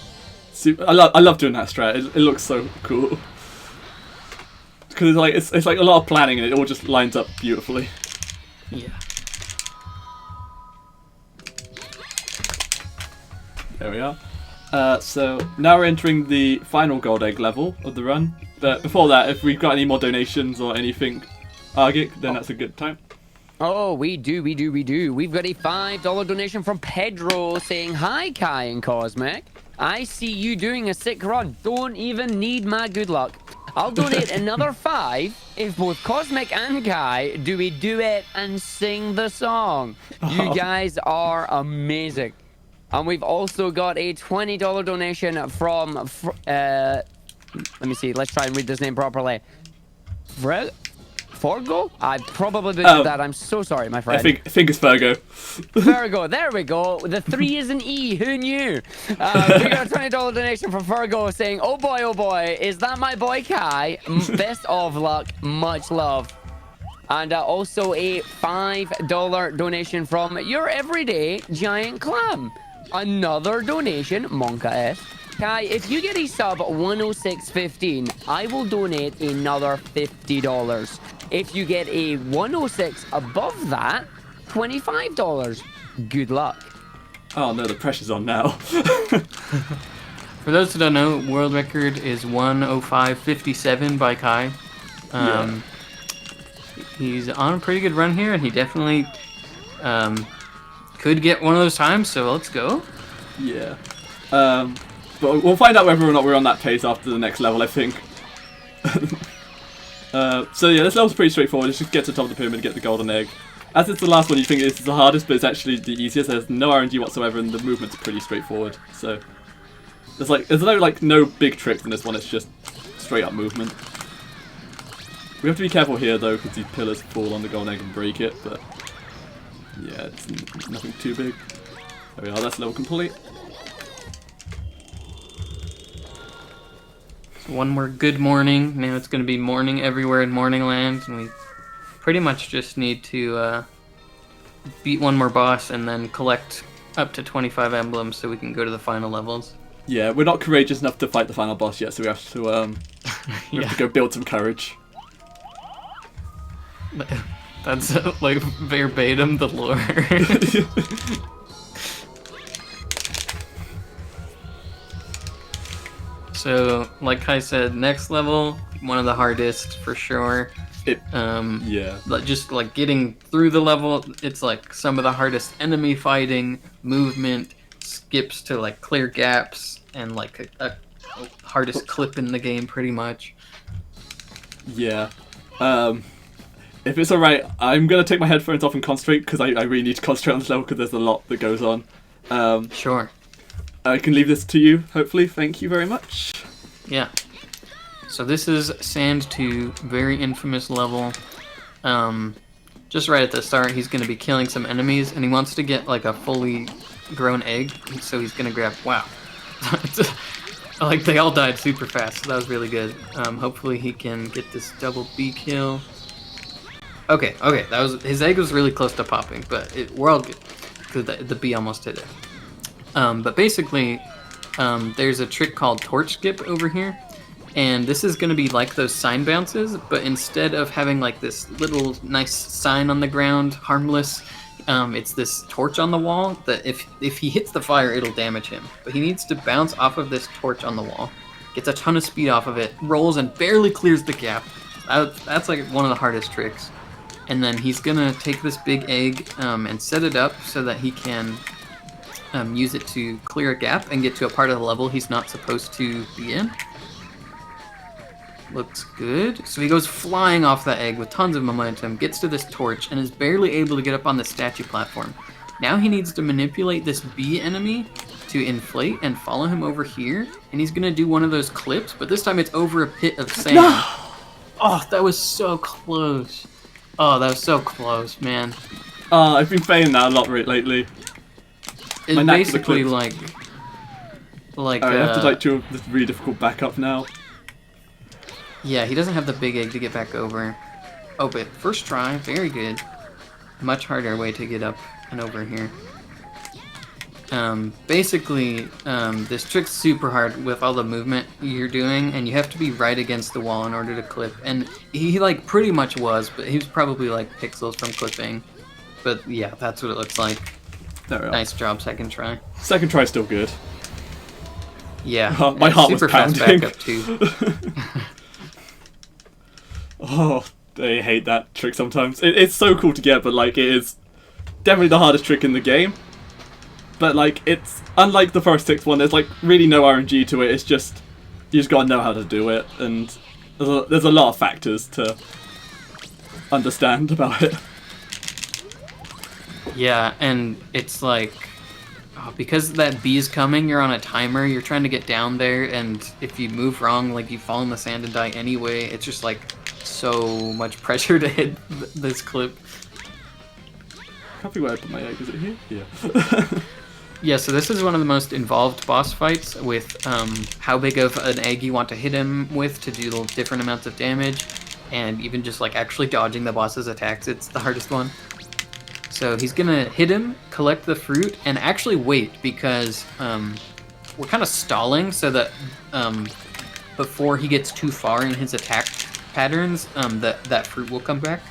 I love doing that strat. It looks so cool. Because it's like a lot of planning, and it all just lines up beautifully. Yeah. There we are. So now we're entering the final gold egg level of the run. But before that, if we've got any more donations or anything, Argic, then that's a good time. Oh, we do. We've got a $5 donation from Pedro saying, "Hi, Kai and Cosmic. I see you doing a sick run. Don't even need my good luck. I'll donate another 5 if both Cosmic and Kai do a duet and sing the song. You guys are amazing." And we've also got a $20 donation from, let me see, let's try and read this name properly. Forgo? I probably butchered that. I'm so sorry, my friend. I think it's Virgo. Virgo, there we go. The 3 is an E. Who knew? We got a $20 donation from Virgo saying, oh boy, is that my boy Kai? Best of luck. Much love. And also a $5 donation from your everyday giant clam. Another donation, Monka S. Kai, if you get a sub 106.15, I will donate another $50. If you get a 106 above that, $25. Good luck. Oh no, the pressure's on now. For those who don't know, world record is 105.57 by Kai. He's on a pretty good run here, and he definitely could get one of those times, so let's go. Yeah. But we'll find out whether or not we're on that pace after the next level, I think. So yeah, this level's pretty straightforward. It's just get to the top of the pyramid, get the golden egg. As it's the last one, you think it's the hardest, but it's actually the easiest. There's no RNG whatsoever, and the movement's pretty straightforward. So there's no big tricks in this one. It's just straight up movement. We have to be careful here though, because these pillars fall on the golden egg and break it. But yeah, it's nothing too big. There we are. That's level complete. So one more good morning. Now it's going to be morning everywhere in Morningland, and we pretty much just need to beat one more boss and then collect up to 25 emblems so we can go to the final levels. Yeah, we're not courageous enough to fight the final boss yet, so we have to we have to go build some courage. That's like verbatim the lore. So, like Kai said, next level, one of the hardest for sure. Yeah. Just like getting through the level, it's like some of the hardest enemy fighting, movement, skips to like clear gaps, and like a hardest clip in the game pretty much. Yeah. If it's alright, I'm going to take my headphones off and concentrate, because I really need to concentrate on this level, because there's a lot that goes on. Sure. I can leave this to you, hopefully. Thank you very much. Yeah. So this is Sand 2, very infamous level. Just right at the start, he's going to be killing some enemies, and he wants to get like a fully grown egg, so he's going to grab... Wow. Like, they all died super fast, so that was really good. Hopefully he can get this double B kill. Okay, that was... His egg was really close to popping, but we're all good, because the B almost hit it. But basically, there's a trick called torch skip over here. And this is going to be like those sign bounces, but instead of having like this little nice sign on the ground, harmless, it's this torch on the wall that if he hits the fire, it'll damage him. But he needs to bounce off of this torch on the wall, gets a ton of speed off of it, rolls and barely clears the gap. That's like one of the hardest tricks. And then he's going to take this big egg and set it up so that he can use it to clear a gap and get to a part of the level he's not supposed to be in. Looks good. So he goes flying off that egg with tons of momentum, gets to this torch, and is barely able to get up on the statue platform. Now he needs to manipulate this bee enemy to inflate and follow him over here, and he's gonna do one of those clips, but this time it's over a pit of sand. No! Oh, that was so close. Oh, that was so close, man. I've been failing that a lot lately. It's basically like I have to do this really difficult backup now. Yeah, he doesn't have the big egg to get back over. Oh, but first try, very good. Much harder way to get up and over here. Basically, this trick's super hard with all the movement you're doing, and you have to be right against the wall in order to clip. And he like pretty much was, but he was probably like pixels from clipping. But yeah, that's what it looks like. There we are. Nice job, second try. Second try still good. Yeah, my heart was super fast pounding. backup too. Oh, I hate that trick sometimes. It's so cool to get, but like it is definitely the hardest trick in the game. But like it's unlike the first 6 one. There's like really no RNG to it. It's just you just gotta know how to do it, and there's a lot of factors to understand about it. Yeah, and it's like because that bee is coming, you're on a timer. You're trying to get down there, and if you move wrong, like you fall in the sand and die anyway. It's just like so much pressure to hit this clip. I can't figure where I put my egg. Is it here? Yeah. Yeah, so this is one of the most involved boss fights with how big of an egg you want to hit him with to do different amounts of damage, and even just like actually dodging the boss's attacks. It's the hardest one. So he's gonna hit him, collect the fruit, and actually wait, because we're kind of stalling so that before he gets too far in his attack patterns, that fruit will come back.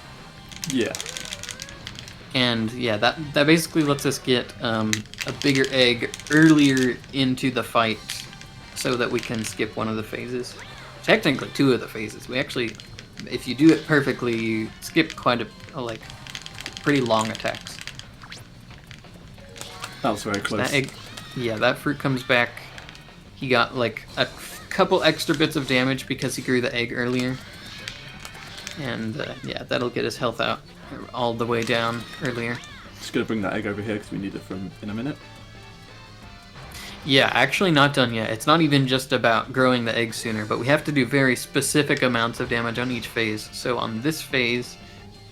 Yeah. And yeah, that basically lets us get a bigger egg earlier into the fight so that we can skip one of the phases. Technically 2 of the phases. We actually, if you do it perfectly, you skip quite a like pretty long attacks. That was very close. That egg, yeah, that fruit comes back. He got like a couple extra bits of damage because he grew the egg earlier. And yeah, that'll get his health out all the way down earlier. Just gonna bring that egg over here because we need it from in a minute. Yeah, actually not done yet. It's not even just about growing the egg sooner, but we have to do very specific amounts of damage on each phase. So on this phase,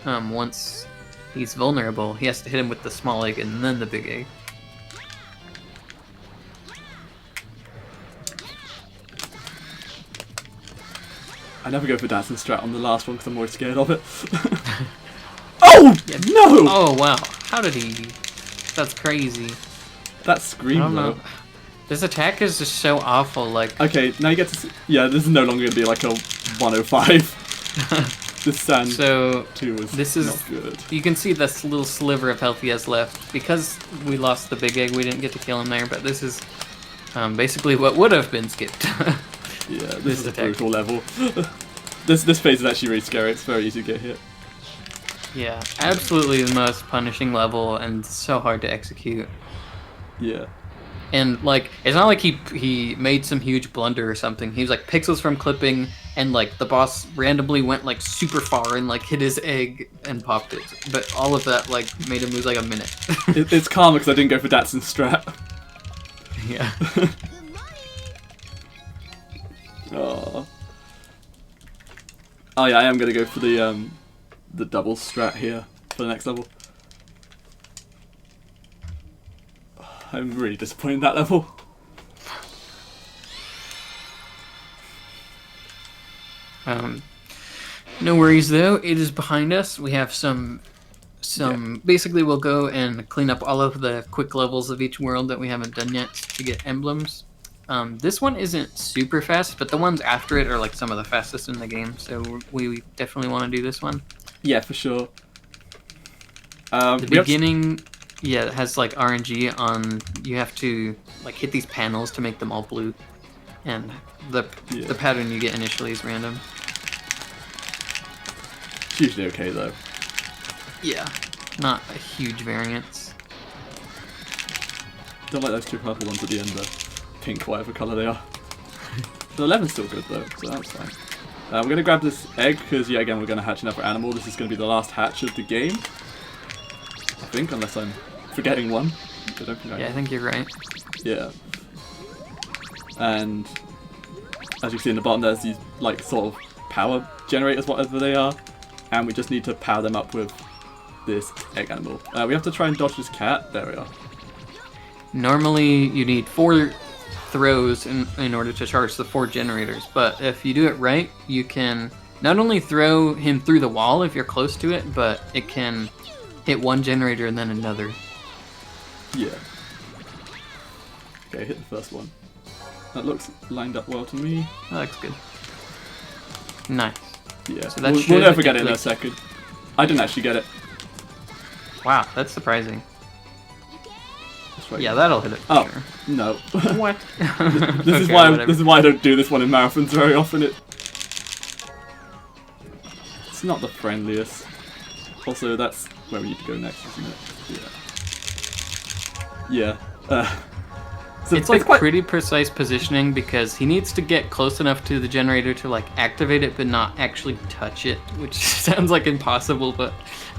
once he's vulnerable, he has to hit him with the small egg and then the big egg. I never go for dancing strat on the last one because I'm always scared of it. Oh! Yeah. No! Oh, wow. How did he... That's crazy. That I scream don't though. know. This attack is just so awful, like... Okay, now you get to see... Yeah, this is no longer going to be like a 105. This sand So, 2 is this is... not good. You can see this little sliver of health he has left. Because we lost the big egg, we didn't get to kill him there, but this is basically what would have been skipped. Yeah, this is a attack. brutal level. This phase is actually really scary. It's very easy to get hit. Yeah, absolutely the most punishing level and so hard to execute. Yeah. And like, it's not like he made some huge blunder or something. He was like pixels from clipping, and like the boss randomly went like super far and like hit his egg and popped it. But all of that like made him lose like a minute. It's calm because I didn't go for Datsun strat. Yeah. Oh. Oh yeah, I am gonna go for the double strat here for the next level. I'm really disappointed in that level. No worries though. It is behind us. We have some. Basically, we'll go and clean up all of the quick levels of each world that we haven't done yet to get emblems. This one isn't super fast, but the ones after it are like some of the fastest in the game. So we definitely want to do this one. Yeah, for sure. The beginning, yeah, it has like RNG on. You have to like hit these panels to make them all blue, and the pattern you get initially is random. It's usually okay though. Yeah, not a huge variance. Don't like those two purple ones at the end though. Pink, whatever colour they are. The 11's still good though, so that's fine. We're going to grab this egg because, yeah, again, we're going to hatch another animal. This is going to be the last hatch of the game. I think, unless I'm forgetting one. I don't think I am. Yeah, I think you're right. Yeah. And as you see in the bottom, there's these, like, sort of power generators, whatever they are. And we just need to power them up with this egg animal. We have to try and dodge this cat. There we are. Normally, you need 4 throws in order to charge the 4 generators, but if you do it right, you can not only throw him through the wall if you're close to it, but it can hit one generator and then another. Yeah. Okay, hit the first one. That looks lined up well to me. That looks good. Nice. Yeah, So that we'll should never get it in a actually- second. I didn't actually get it. Wow, that's surprising. That's right. Yeah, that'll hit it for Oh, sure. no. What? This is why I don't do this one in marathons very often. It's not the friendliest. Also, that's where we need to go next, isn't it? Yeah. Yeah. So It's like quite... pretty precise positioning because he needs to get close enough to the generator to like activate it but not actually touch it, which sounds like impossible but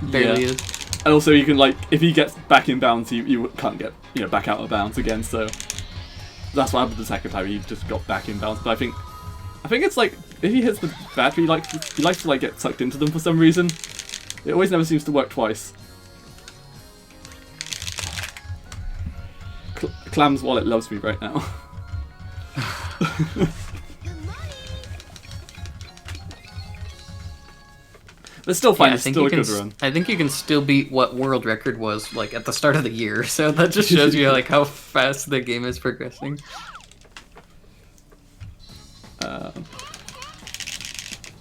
barely is. And also you can like, if he gets back in bounds, you can't get, back out of bounds again, so that's what happened the second time, he just got back in bounds. But I think it's like, if he hits the battery, he likes to like get sucked into them for some reason. It always never seems to work twice. Clam's wallet loves me right now. But it's still fine, it's still a good run. I think you can still beat what world record was like at the start of the year, so that just shows you like how fast the game is progressing.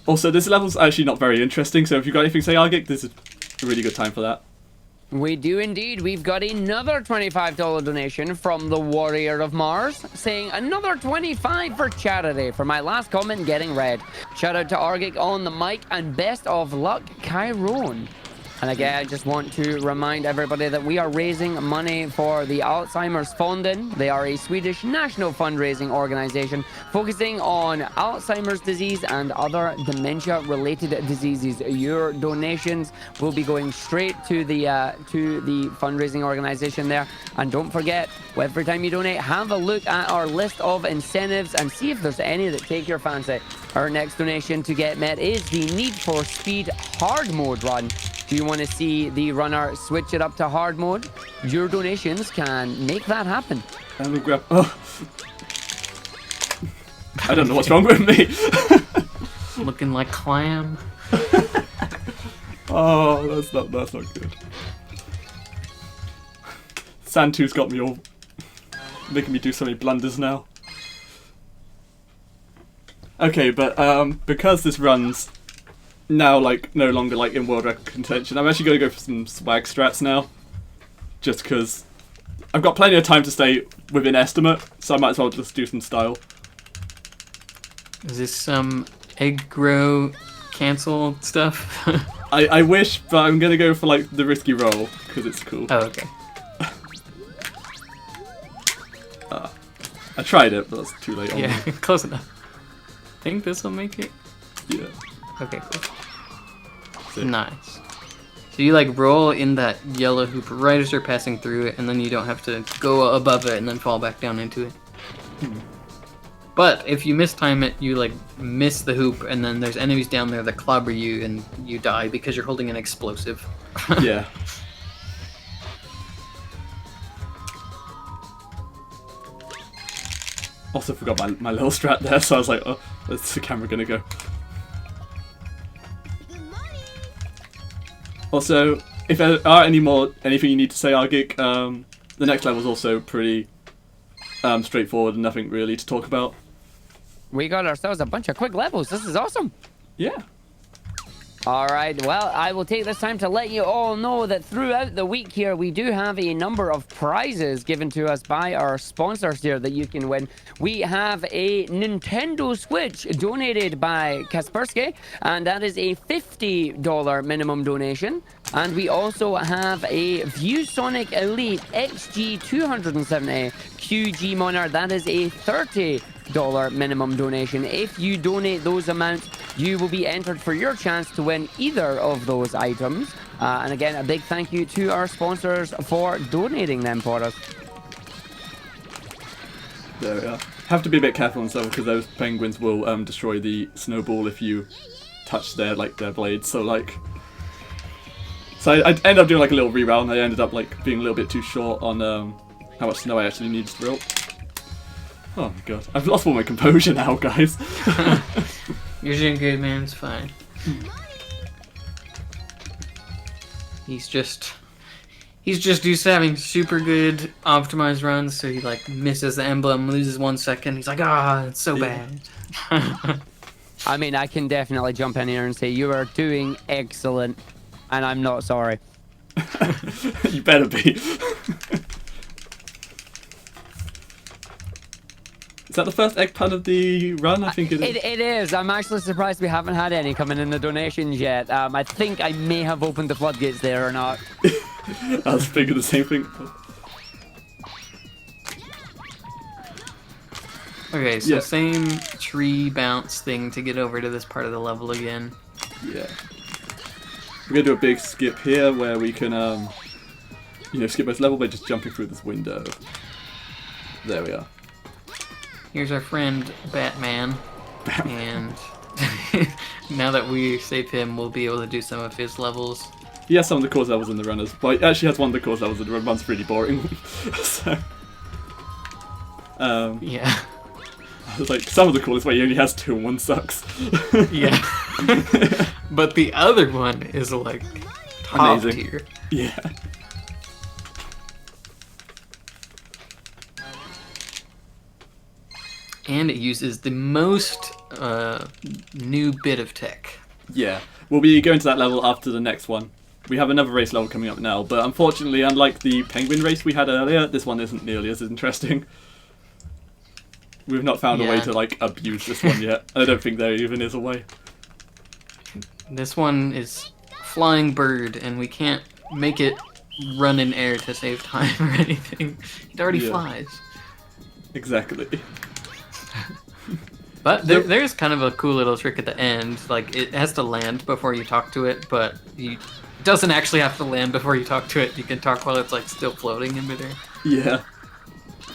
Also, this level's actually not very interesting, so if you've got anything to say, Argik, this is a really good time for that. We do indeed. We've got another $25 donation from the Warrior of Mars saying another 25 for charity for my last comment getting read. Shout out to Argik on the mic and best of luck, Kyrrone. And again, I just want to remind everybody that we are raising money for the Alzheimer's Fonden. They are a Swedish national fundraising organization focusing on Alzheimer's disease and other dementia-related diseases. Your donations will be going straight to the fundraising organization there. And don't forget, every time you donate, have a look at our list of incentives and see if there's any that take your fancy. Our next donation to get met is the Need for Speed hard mode run. Do you want to see the runner switch it up to hard mode? Your donations can make that happen. And we'll grab. Oh. I don't know what's wrong with me. Looking like clam. Oh, that's not good. Santu's got me all making me do so many blunders now. Okay, but because this run's now like no longer like in world record contention, I'm actually going to go for some swag strats now, just because I've got plenty of time to stay within estimate, so I might as well just do some style. Is this some egg grow cancel stuff? I wish, but I'm going to go for like the risky roll because it's cool. Oh, okay. I tried it, but that's too late on Yeah, me. close enough. Think this will make it? Yeah. Okay, cool. Sick. Nice. So you like roll in that yellow hoop right as you're passing through it, and then you don't have to go above it and then fall back down into it. But if you mistime it, you like miss the hoop, and then there's enemies down there that clobber you, and you die because you're holding an explosive. Yeah. Also forgot my little strat there, so I was like, oh, where's the camera gonna go? Also, if there are anything you need to say, Argik, the next level's also pretty straightforward and nothing really to talk about. We got ourselves a bunch of quick levels. This is awesome. Yeah. All right, well, I will take this time to let you all know that throughout the week here, we do have a number of prizes given to us by our sponsors here that you can win. We have a Nintendo Switch donated by Kaspersky, and that is a $50 minimum donation. And we also have a ViewSonic Elite XG270 QG Monitor. That is a $30 minimum donation. If you donate those amounts, you will be entered for your chance to win either of those items. And again, a big thank you to our sponsors for donating them for us. There we are. Have to be a bit careful on stuff because those penguins will destroy the snowball if you touch their blades. So I ended up doing like a little reround, and I ended up like being a little bit too short on how much snow I actually needed to roll. Oh my god, I've lost all my composure now, guys. You're doing good, man. It's fine. He's just used to having super good optimized runs, so he like misses the emblem, loses 1 second. He's like, it's so bad. I mean, I can definitely jump in here and say you are doing excellent, and I'm not sorry. You better be. Is that the first egg pun of the run? I think it is. It is. I'm actually surprised we haven't had any coming in the donations yet. I think I may have opened the floodgates there or not. I was thinking the same thing. Okay, so Yeah. same tree bounce thing to get over to this part of the level again. Yeah. We're gonna do a big skip here where we can, skip this level by just jumping through this window. There we are. Here's our friend Batman, and now that we save him, we'll be able to do some of his levels. He has some of the course levels in the runners. Well, he actually has one of the course levels in the run. One's really boring. So, Yeah. it's like some of the coolest way he only has 2 and 1 sucks. Yeah. But the other one is like top Amazing. tier. Yeah. And it uses the most new bit of tech. Yeah. We'll be going to that level after the next one. We have another race level coming up now, but unfortunately, unlike the penguin race we had earlier, this one isn't nearly as interesting. We've not found a way to like abuse this one yet. I don't think there even is a way. This one is flying bird, and we can't make it run in air to save time or anything. It already flies. Exactly. But there's kind of a cool little trick at the end. Like, it has to land before you talk to it, but it doesn't actually have to land before you talk to it. You can talk while it's like still floating in midair. Yeah.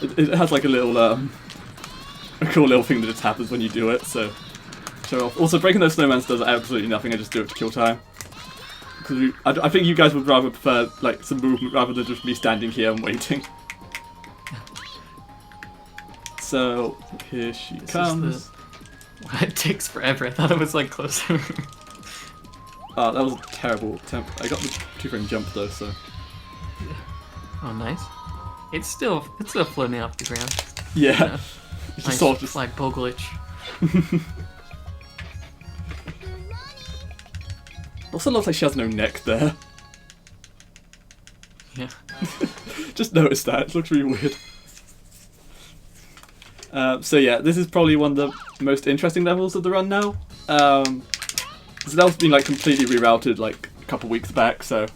It has like a little, a cool little thing that just happens when you do it, so show off. Also, breaking those snowmans does absolutely nothing, I just do it to kill time. Because I think you guys would rather prefer like some movement rather than just me standing here and waiting. So, here she comes. It takes forever, I thought it was like closer. Oh, that was a terrible attempt. I got the 2-frame jump though, so. Oh, nice. It's still floating off the ground. Yeah. It's Nice just sort of just... flagpole glitch. Also looks like she has no neck there. Yeah. Just noticed that. It looks really weird. So yeah, this is probably one of the most interesting levels of the run now. This level's been like completely rerouted like a couple weeks back, so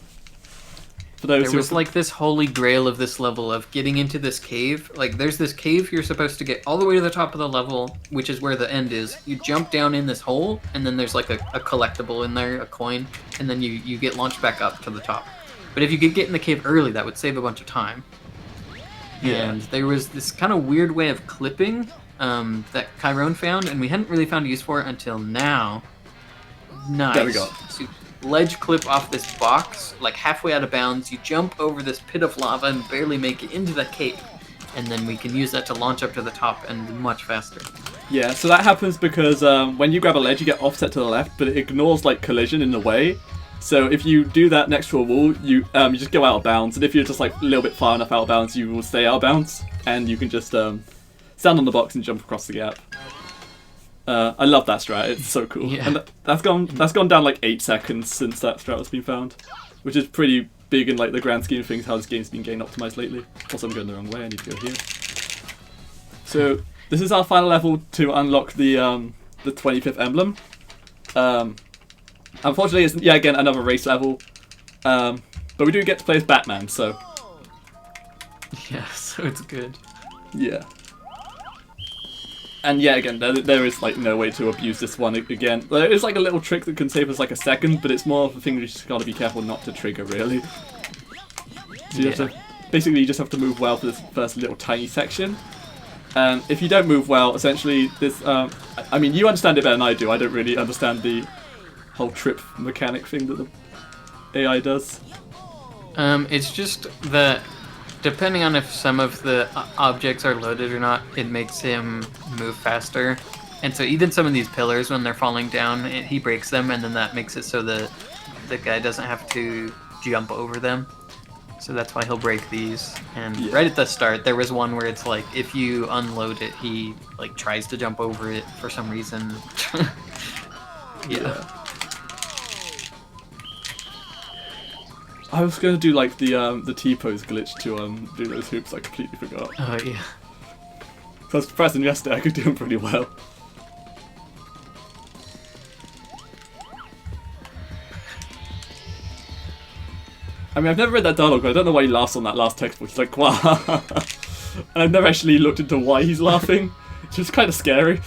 for those There was like this holy grail of this level of getting into this cave. Like, there's this cave you're supposed to get all the way to the top of the level, which is where the end is. You jump down in this hole, and then there's like a collectible in there, a coin, and then you get launched back up to the top. But if you could get in the cave early, that would save a bunch of time. Yeah. And there was this kind of weird way of clipping that Kyrrone found, and we hadn't really found a use for it until now. Nice. There we go. So you ledge clip off this box, like halfway out of bounds. You jump over this pit of lava and barely make it into the cave. And then we can use that to launch up to the top and much faster. Yeah, so that happens because when you grab a ledge, you get offset to the left, but it ignores like collision in the way. So if you do that next to a wall, you just go out of bounds, and if you're just like a little bit far enough out of bounds, you will stay out of bounds, and you can just stand on the box and jump across the gap. I love that strat; it's so cool. Yeah. And that's gone down like 8 seconds since that strat has been found, which is pretty big in like the grand scheme of things. How this game's been game optimized lately. Also, I'm going the wrong way. I need to go here. So this is our final level to unlock the 25th emblem. Unfortunately, it's yet again another race level, but we do get to play as Batman, so Yeah, so it's good. yeah. And yeah, again, there is like no way to abuse this one again. There is like a little trick that can save us like a second, but it's more of a thing you just gotta be careful not to trigger, really. So you have to, basically, you just have to move well for this first little tiny section. And if you don't move well, essentially, this, I mean, you understand it better than I do. I don't really understand the whole trip mechanic thing that the AI does. It's just that depending on if some of the objects are loaded or not, it makes him move faster. And so even some of these pillars, when they're falling down, he breaks them, and then that makes it so the guy doesn't have to jump over them. So that's why he'll break these. And right at the start, there was one where it's like, if you unload it, he like tries to jump over it for some reason. Yeah. I was going to do like the T-pose glitch to do those hoops. I completely forgot. Oh yeah. So I was pressing yesterday. I could do them pretty well. I mean, I've never read that dialogue, but I don't know why he laughs on that last textbook. He's like, wow. And I've never actually looked into why he's laughing. It's just kind of scary.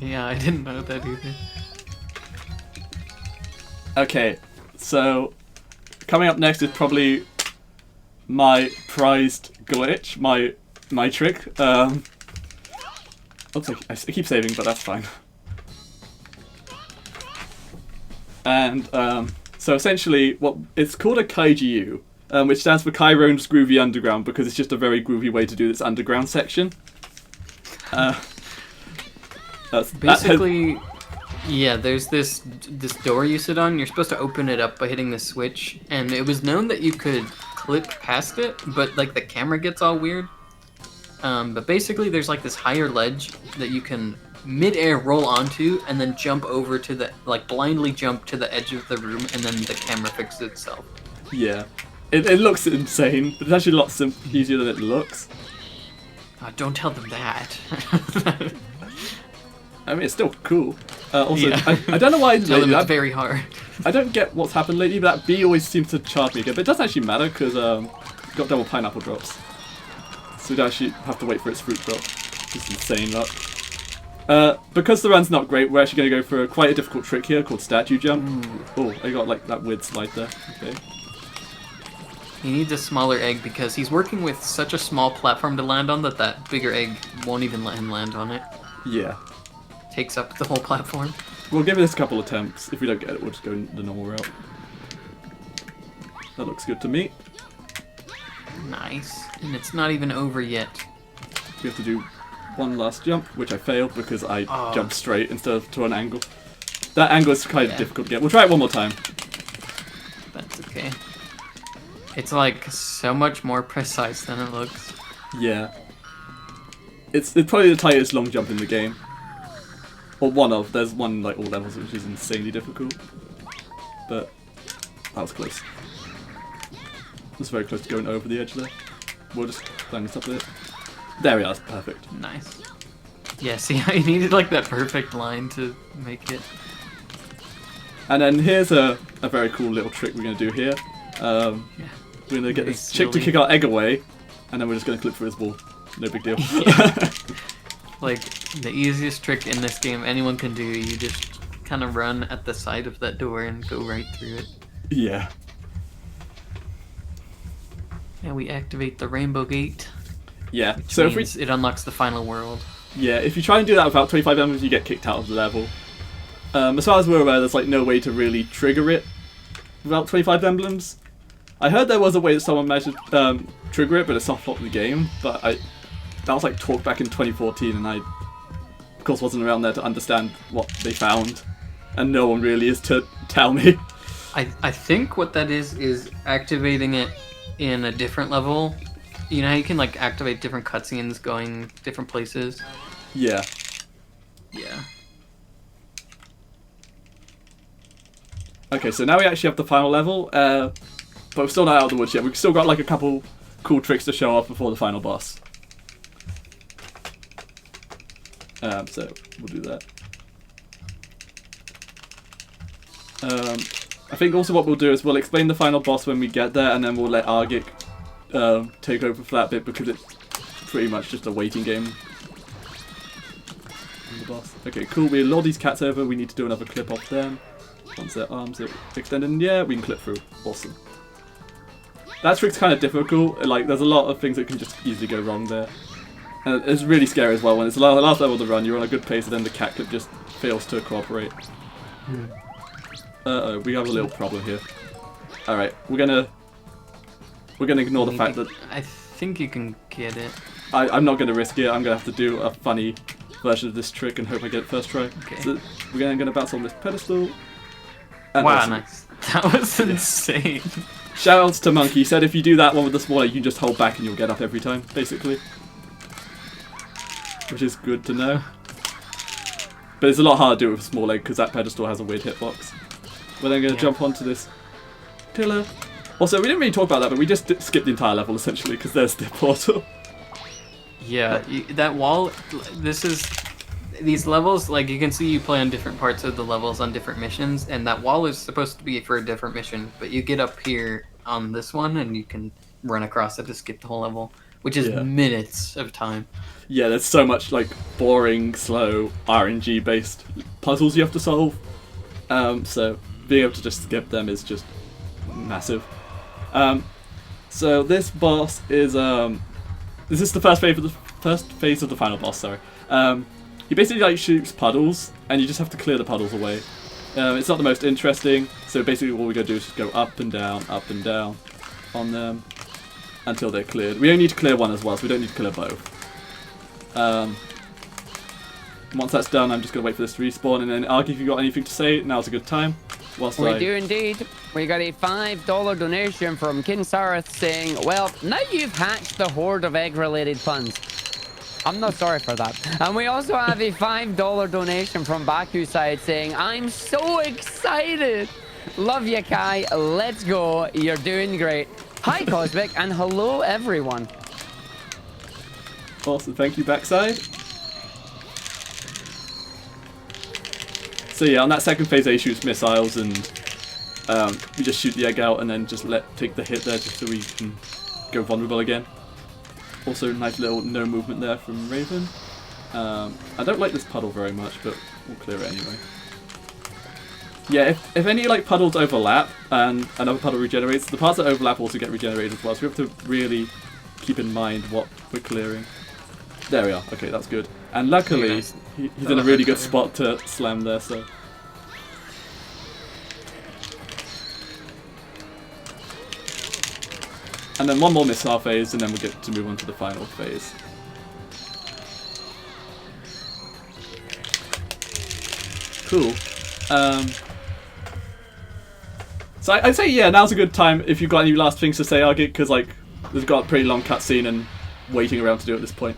Yeah, I didn't know that either. Okay, so coming up next is probably my prized glitch, my trick. Looks like I keep saving, but that's fine. And so essentially, it's called a kaiju, which stands for Kyrrone's Groovy Underground, because it's just a very groovy way to do this underground section. Basically, yeah, there's this door you sit on. You're supposed to open it up by hitting the switch, and it was known that you could clip past it, but like the camera gets all weird. But basically, there's like this higher ledge that you can mid-air roll onto, and then jump over to the, like blindly jump to the edge of the room, and then the camera fixes itself. Yeah, it looks insane, but it's actually a lot easier than it looks. Don't tell them that. I mean, it's still cool. Also, Yeah. I don't know why Tell them lately, it's very hard. I don't get what's happened lately, but that bee always seems to charge me again. But it doesn't actually matter because got double pineapple drops. So we don't actually have to wait for its fruit drop. It's insane luck. Because the run's not great, we're actually going to go for quite a difficult trick here called statue jump. Oh, I got like that weird slide there. Okay. He needs a smaller egg because he's working with such a small platform to land on that bigger egg won't even let him land on it. Yeah. Takes up the whole platform. We'll give this a couple attempts. If we don't get it, we'll just go the normal route. That looks good to me. Nice. And it's not even over yet. We have to do one last jump, which I failed because I jumped straight instead of to an angle. That angle is kind of difficult to get. We'll try it one more time. That's okay. It's like so much more precise than it looks. Yeah. It's probably the tightest long jump in the game. Or one of. There's one like all levels which is insanely difficult. But that was close. It was very close to going over the edge there. We'll just climb this up a bit. There we are, that's perfect. Nice. Yeah, see how you needed like that perfect line to make it. And then here's a very cool little trick we're going to do here. Yeah. We're going to get Very this chick to silly. kick our egg away, and then we're just going to clip through his wall. No big deal. Like the easiest trick in this game anyone can do, you just kind of run at the side of that door and go right through it. Yeah. And we activate the rainbow gate, Yeah. which So if we means it unlocks the final world. if you try and do that without 25 emblems, you get kicked out of the level. As far as we're aware, there's like no way to really trigger it without 25 emblems. I heard there was a way that someone managed to trigger it, but it soft locked the game. But that was like talked back in 2014, and I, of course, wasn't around there to understand what they found, and no one really is to tell me. I think what that is activating it in a different level. You know how you can like activate different cutscenes going different places? Yeah. Yeah. Okay, so now we actually have the final level, but we're still not out of the woods yet. We've still got like a couple cool tricks to show off before the final boss. So we'll do that. I think also what we'll do is we'll explain the final boss when we get there, and then we'll let Argic take over for that bit because it's pretty much just a waiting game. The boss. Okay, cool. We lured these cats over. We need to do another clip off them. Once their arms are extended, and yeah, we can clip through. Awesome. That trick's kind of difficult. Like, there's a lot of things that can just easily go wrong there. And it's really scary as well when it's the last level to run. You're on a good pace, and then the cat clip just fails to cooperate. Uh-oh, we have a little problem here. All right, we're gonna ignore the fact that I think you can get it. I'm not gonna risk it. I'm gonna have to do a funny version of this trick and hope I get it first try. Okay. So we're gonna bounce on this pedestal. And Wow, awesome. nice. That was insane. Shoutouts to Monkey. He said if you do that one with the smaller, you can just hold back and you'll get up every time, basically. Which is good to know. But it's a lot harder to do it with a small leg because that pedestal has a weird hitbox. We're then going to jump onto this pillar. Also, we didn't really talk about that, but we just skipped the entire level essentially because there's the portal. Yeah, that wall. These levels, like you can see, you play on different parts of the levels on different missions, and that wall is supposed to be for a different mission. But you get up here on this one, and you can run across it to skip the whole level, which is minutes of time. Yeah, there's so much like boring, slow, RNG based puzzles you have to solve. So being able to just skip them is just massive. So this boss is this is the first phase of the final boss. Sorry. He basically like shoots puddles, and you just have to clear the puddles away. It's not the most interesting, so basically what we're going to do is just go up and down on them until they're cleared. We only need to clear one as well, so we don't need to clear both. Once that's done, I'm just going to wait for this to respawn, and then Argy, if you've got anything to say, now's a good time. We do indeed. We got a $5 donation from Kinsareth saying, well, now you've hatched the horde of egg-related puns. I'm not sorry for that. And we also have a $5 donation from Baku side saying, I'm so excited. Love you, Kai. Let's go. You're doing great. Hi, Cosmic, and hello, everyone. Awesome, thank you, Backside. So yeah, on that second phase, he shoots missiles, and we just shoot the egg out, and then just take the hit there, just so we can go vulnerable again. Also, nice little no movement there from Raven. I don't like this puddle very much, but we'll clear it anyway. Yeah, if any like puddles overlap and another puddle regenerates, the parts that overlap also get regenerated as well. So we have to really keep in mind what we're clearing. There we are. Okay, that's good. And luckily, he's in a really good spot to slam there. So. And then one more missile phase, and then we'll get to move on to the final phase. Cool. So I'd say, yeah, now's a good time if you've got any last things to say, Argit, because like we've got a pretty long cutscene and waiting around to do it at this point.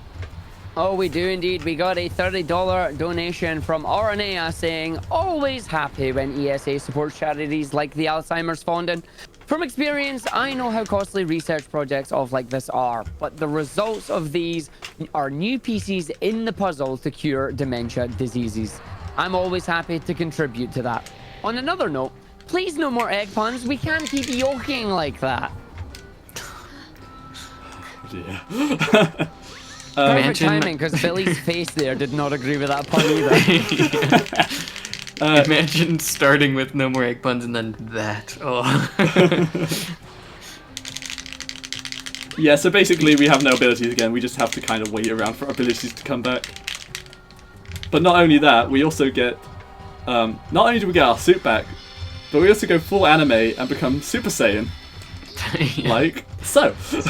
Oh, we do indeed. We got a $30 donation from Aranea saying, always happy when ESA supports charities like the Alzheimer's Fund. From experience, I know how costly research projects of like this are, but the results of these are new pieces in the puzzle to cure dementia diseases. I'm always happy to contribute to that. On another note, please no more egg puns. We can't keep yoking like that. Yeah. Perfect timing, because Billy's face there did not agree with that pun either. Imagine starting with no more egg puns and then that. Oh. Yeah, so basically we have no abilities again. We just have to kind of wait around for our abilities to come back. But not only that, we also get... not only do we get our suit back, but we also go full anime and become Super Saiyan. Yeah. Like so. This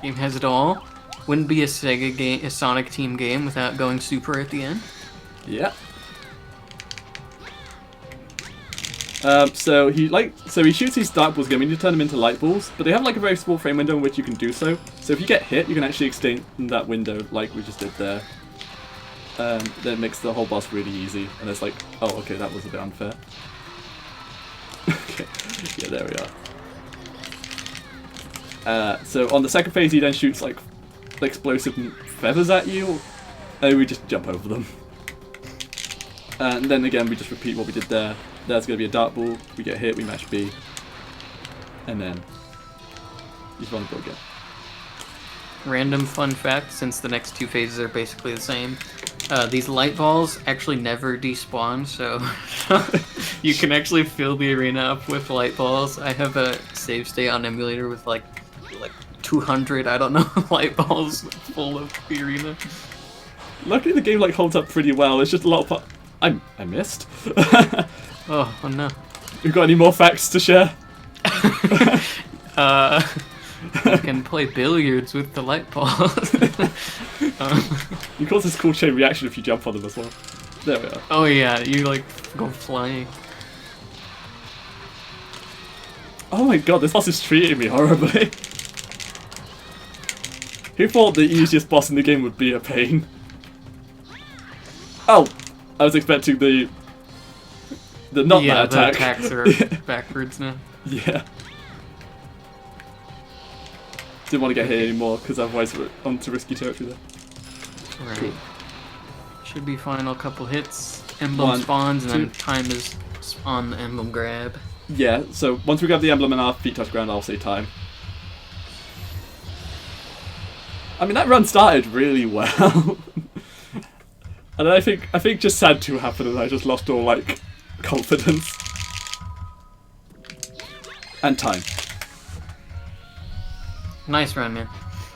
game has it all. Wouldn't be a Sega game, a Sonic Team game without going super at the end. Yeah. So he shoots these dark balls again. We need to turn them into light balls, but they have like a very small frame window in which you can do so. So if you get hit, you can actually extend that window like we just did there. Then it makes the whole boss really easy. And it's like, oh, okay, that was a bit unfair. Okay, yeah, there we are. So on the second phase, he then shoots like explosive feathers at you, and we just jump over them. And then again, we just repeat what we did there. There's going to be a dart ball, we get hit, we mash B, and then he's vulnerable again. Random fun fact, since the next two phases are basically the same, these light balls actually never despawn, so you can actually fill the arena up with light balls. I have a save state on emulator with like 200, I don't know, light balls full of the arena. Luckily the game like holds up pretty well. It's just a lot of I missed. Oh no. You've got any more facts to share? You can play billiards with the light balls. You cause this cool chain reaction if you jump on them as well. There we are. Oh yeah, you like go flying. Oh my god, this boss is treating me horribly. Who thought the easiest boss in the game would be a pain? Oh, I was expecting the not that attack. The attacks are backwards now. Yeah. Didn't want to get hit anymore because otherwise we're onto risky territory there. Right. Should be final couple hits. Emblem One, spawns and two. then time is on the emblem grab. Yeah, so once we grab the emblem and our feet touch ground, I'll say time. I mean, that run started really well. And then I think just sad 2 happened and I just lost all, like, confidence. And time. Nice run, man.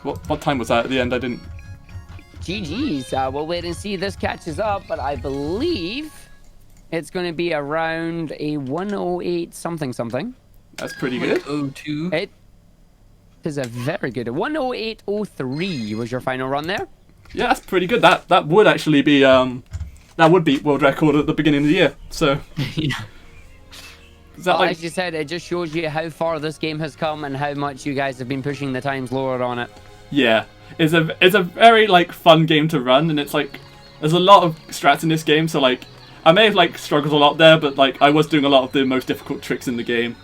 What time was that at the end? I didn't... GG's. We'll wait and see. This catches up, but I believe it's going to be around a 108 something something. That's pretty good. 02. It is a very good 108.03 was your final run there. Yeah, that's pretty good. That would actually be that would beat world record at the beginning of the year. So Yeah. is that Well, like as you said, it just shows you how far this game has come and how much you guys have been pushing the times lower on it. yeah, it's a very like fun game to run, and it's like there's a lot of strats in this game. So like I may have like struggled a lot there, but like I was doing a lot of the most difficult tricks in the game.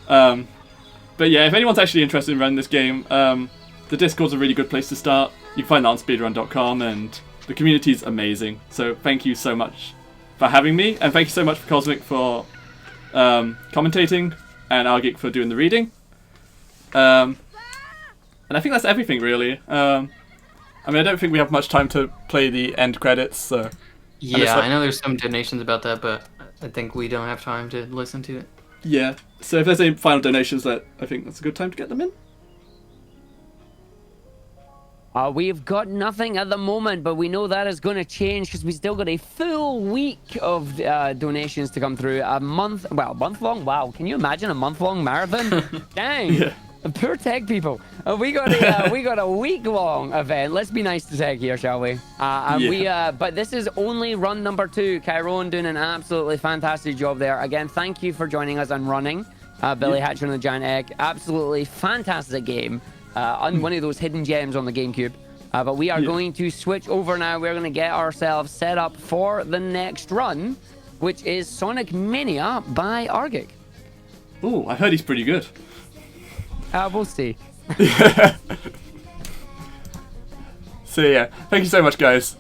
But yeah, if anyone's actually interested in running this game, the Discord's a really good place to start. You can find that on speedrun.com, and the community's amazing. So thank you so much for having me, and thank you so much for Cosmic for commentating, and Argeek for doing the reading. And I think that's everything, really. I mean, I don't think we have much time to play the end credits, so... Yeah, I know there's some donations about that, but I think we don't have time to listen to it. Yeah, so if there's any final donations, I think that's a good time to get them in. We've got nothing at the moment, but we know that is going to change because we still got a full week of donations to come through. A month-long? Wow, can you imagine a month-long marathon? Dang! Yeah. Poor tech people. We got a week-long event. Let's be nice to tech here, shall we? But this is only run number 2. Kyrrone doing an absolutely fantastic job there. Again, thank you for joining us on running. Billy Hatcher and the Giant Egg. Absolutely fantastic game. One of those hidden gems on the GameCube. But we are going to switch over now. We're going to get ourselves set up for the next run, which is Sonic Mania by Argeek. Ooh, I heard he's pretty good. We'll see. So yeah, thank you so much, guys.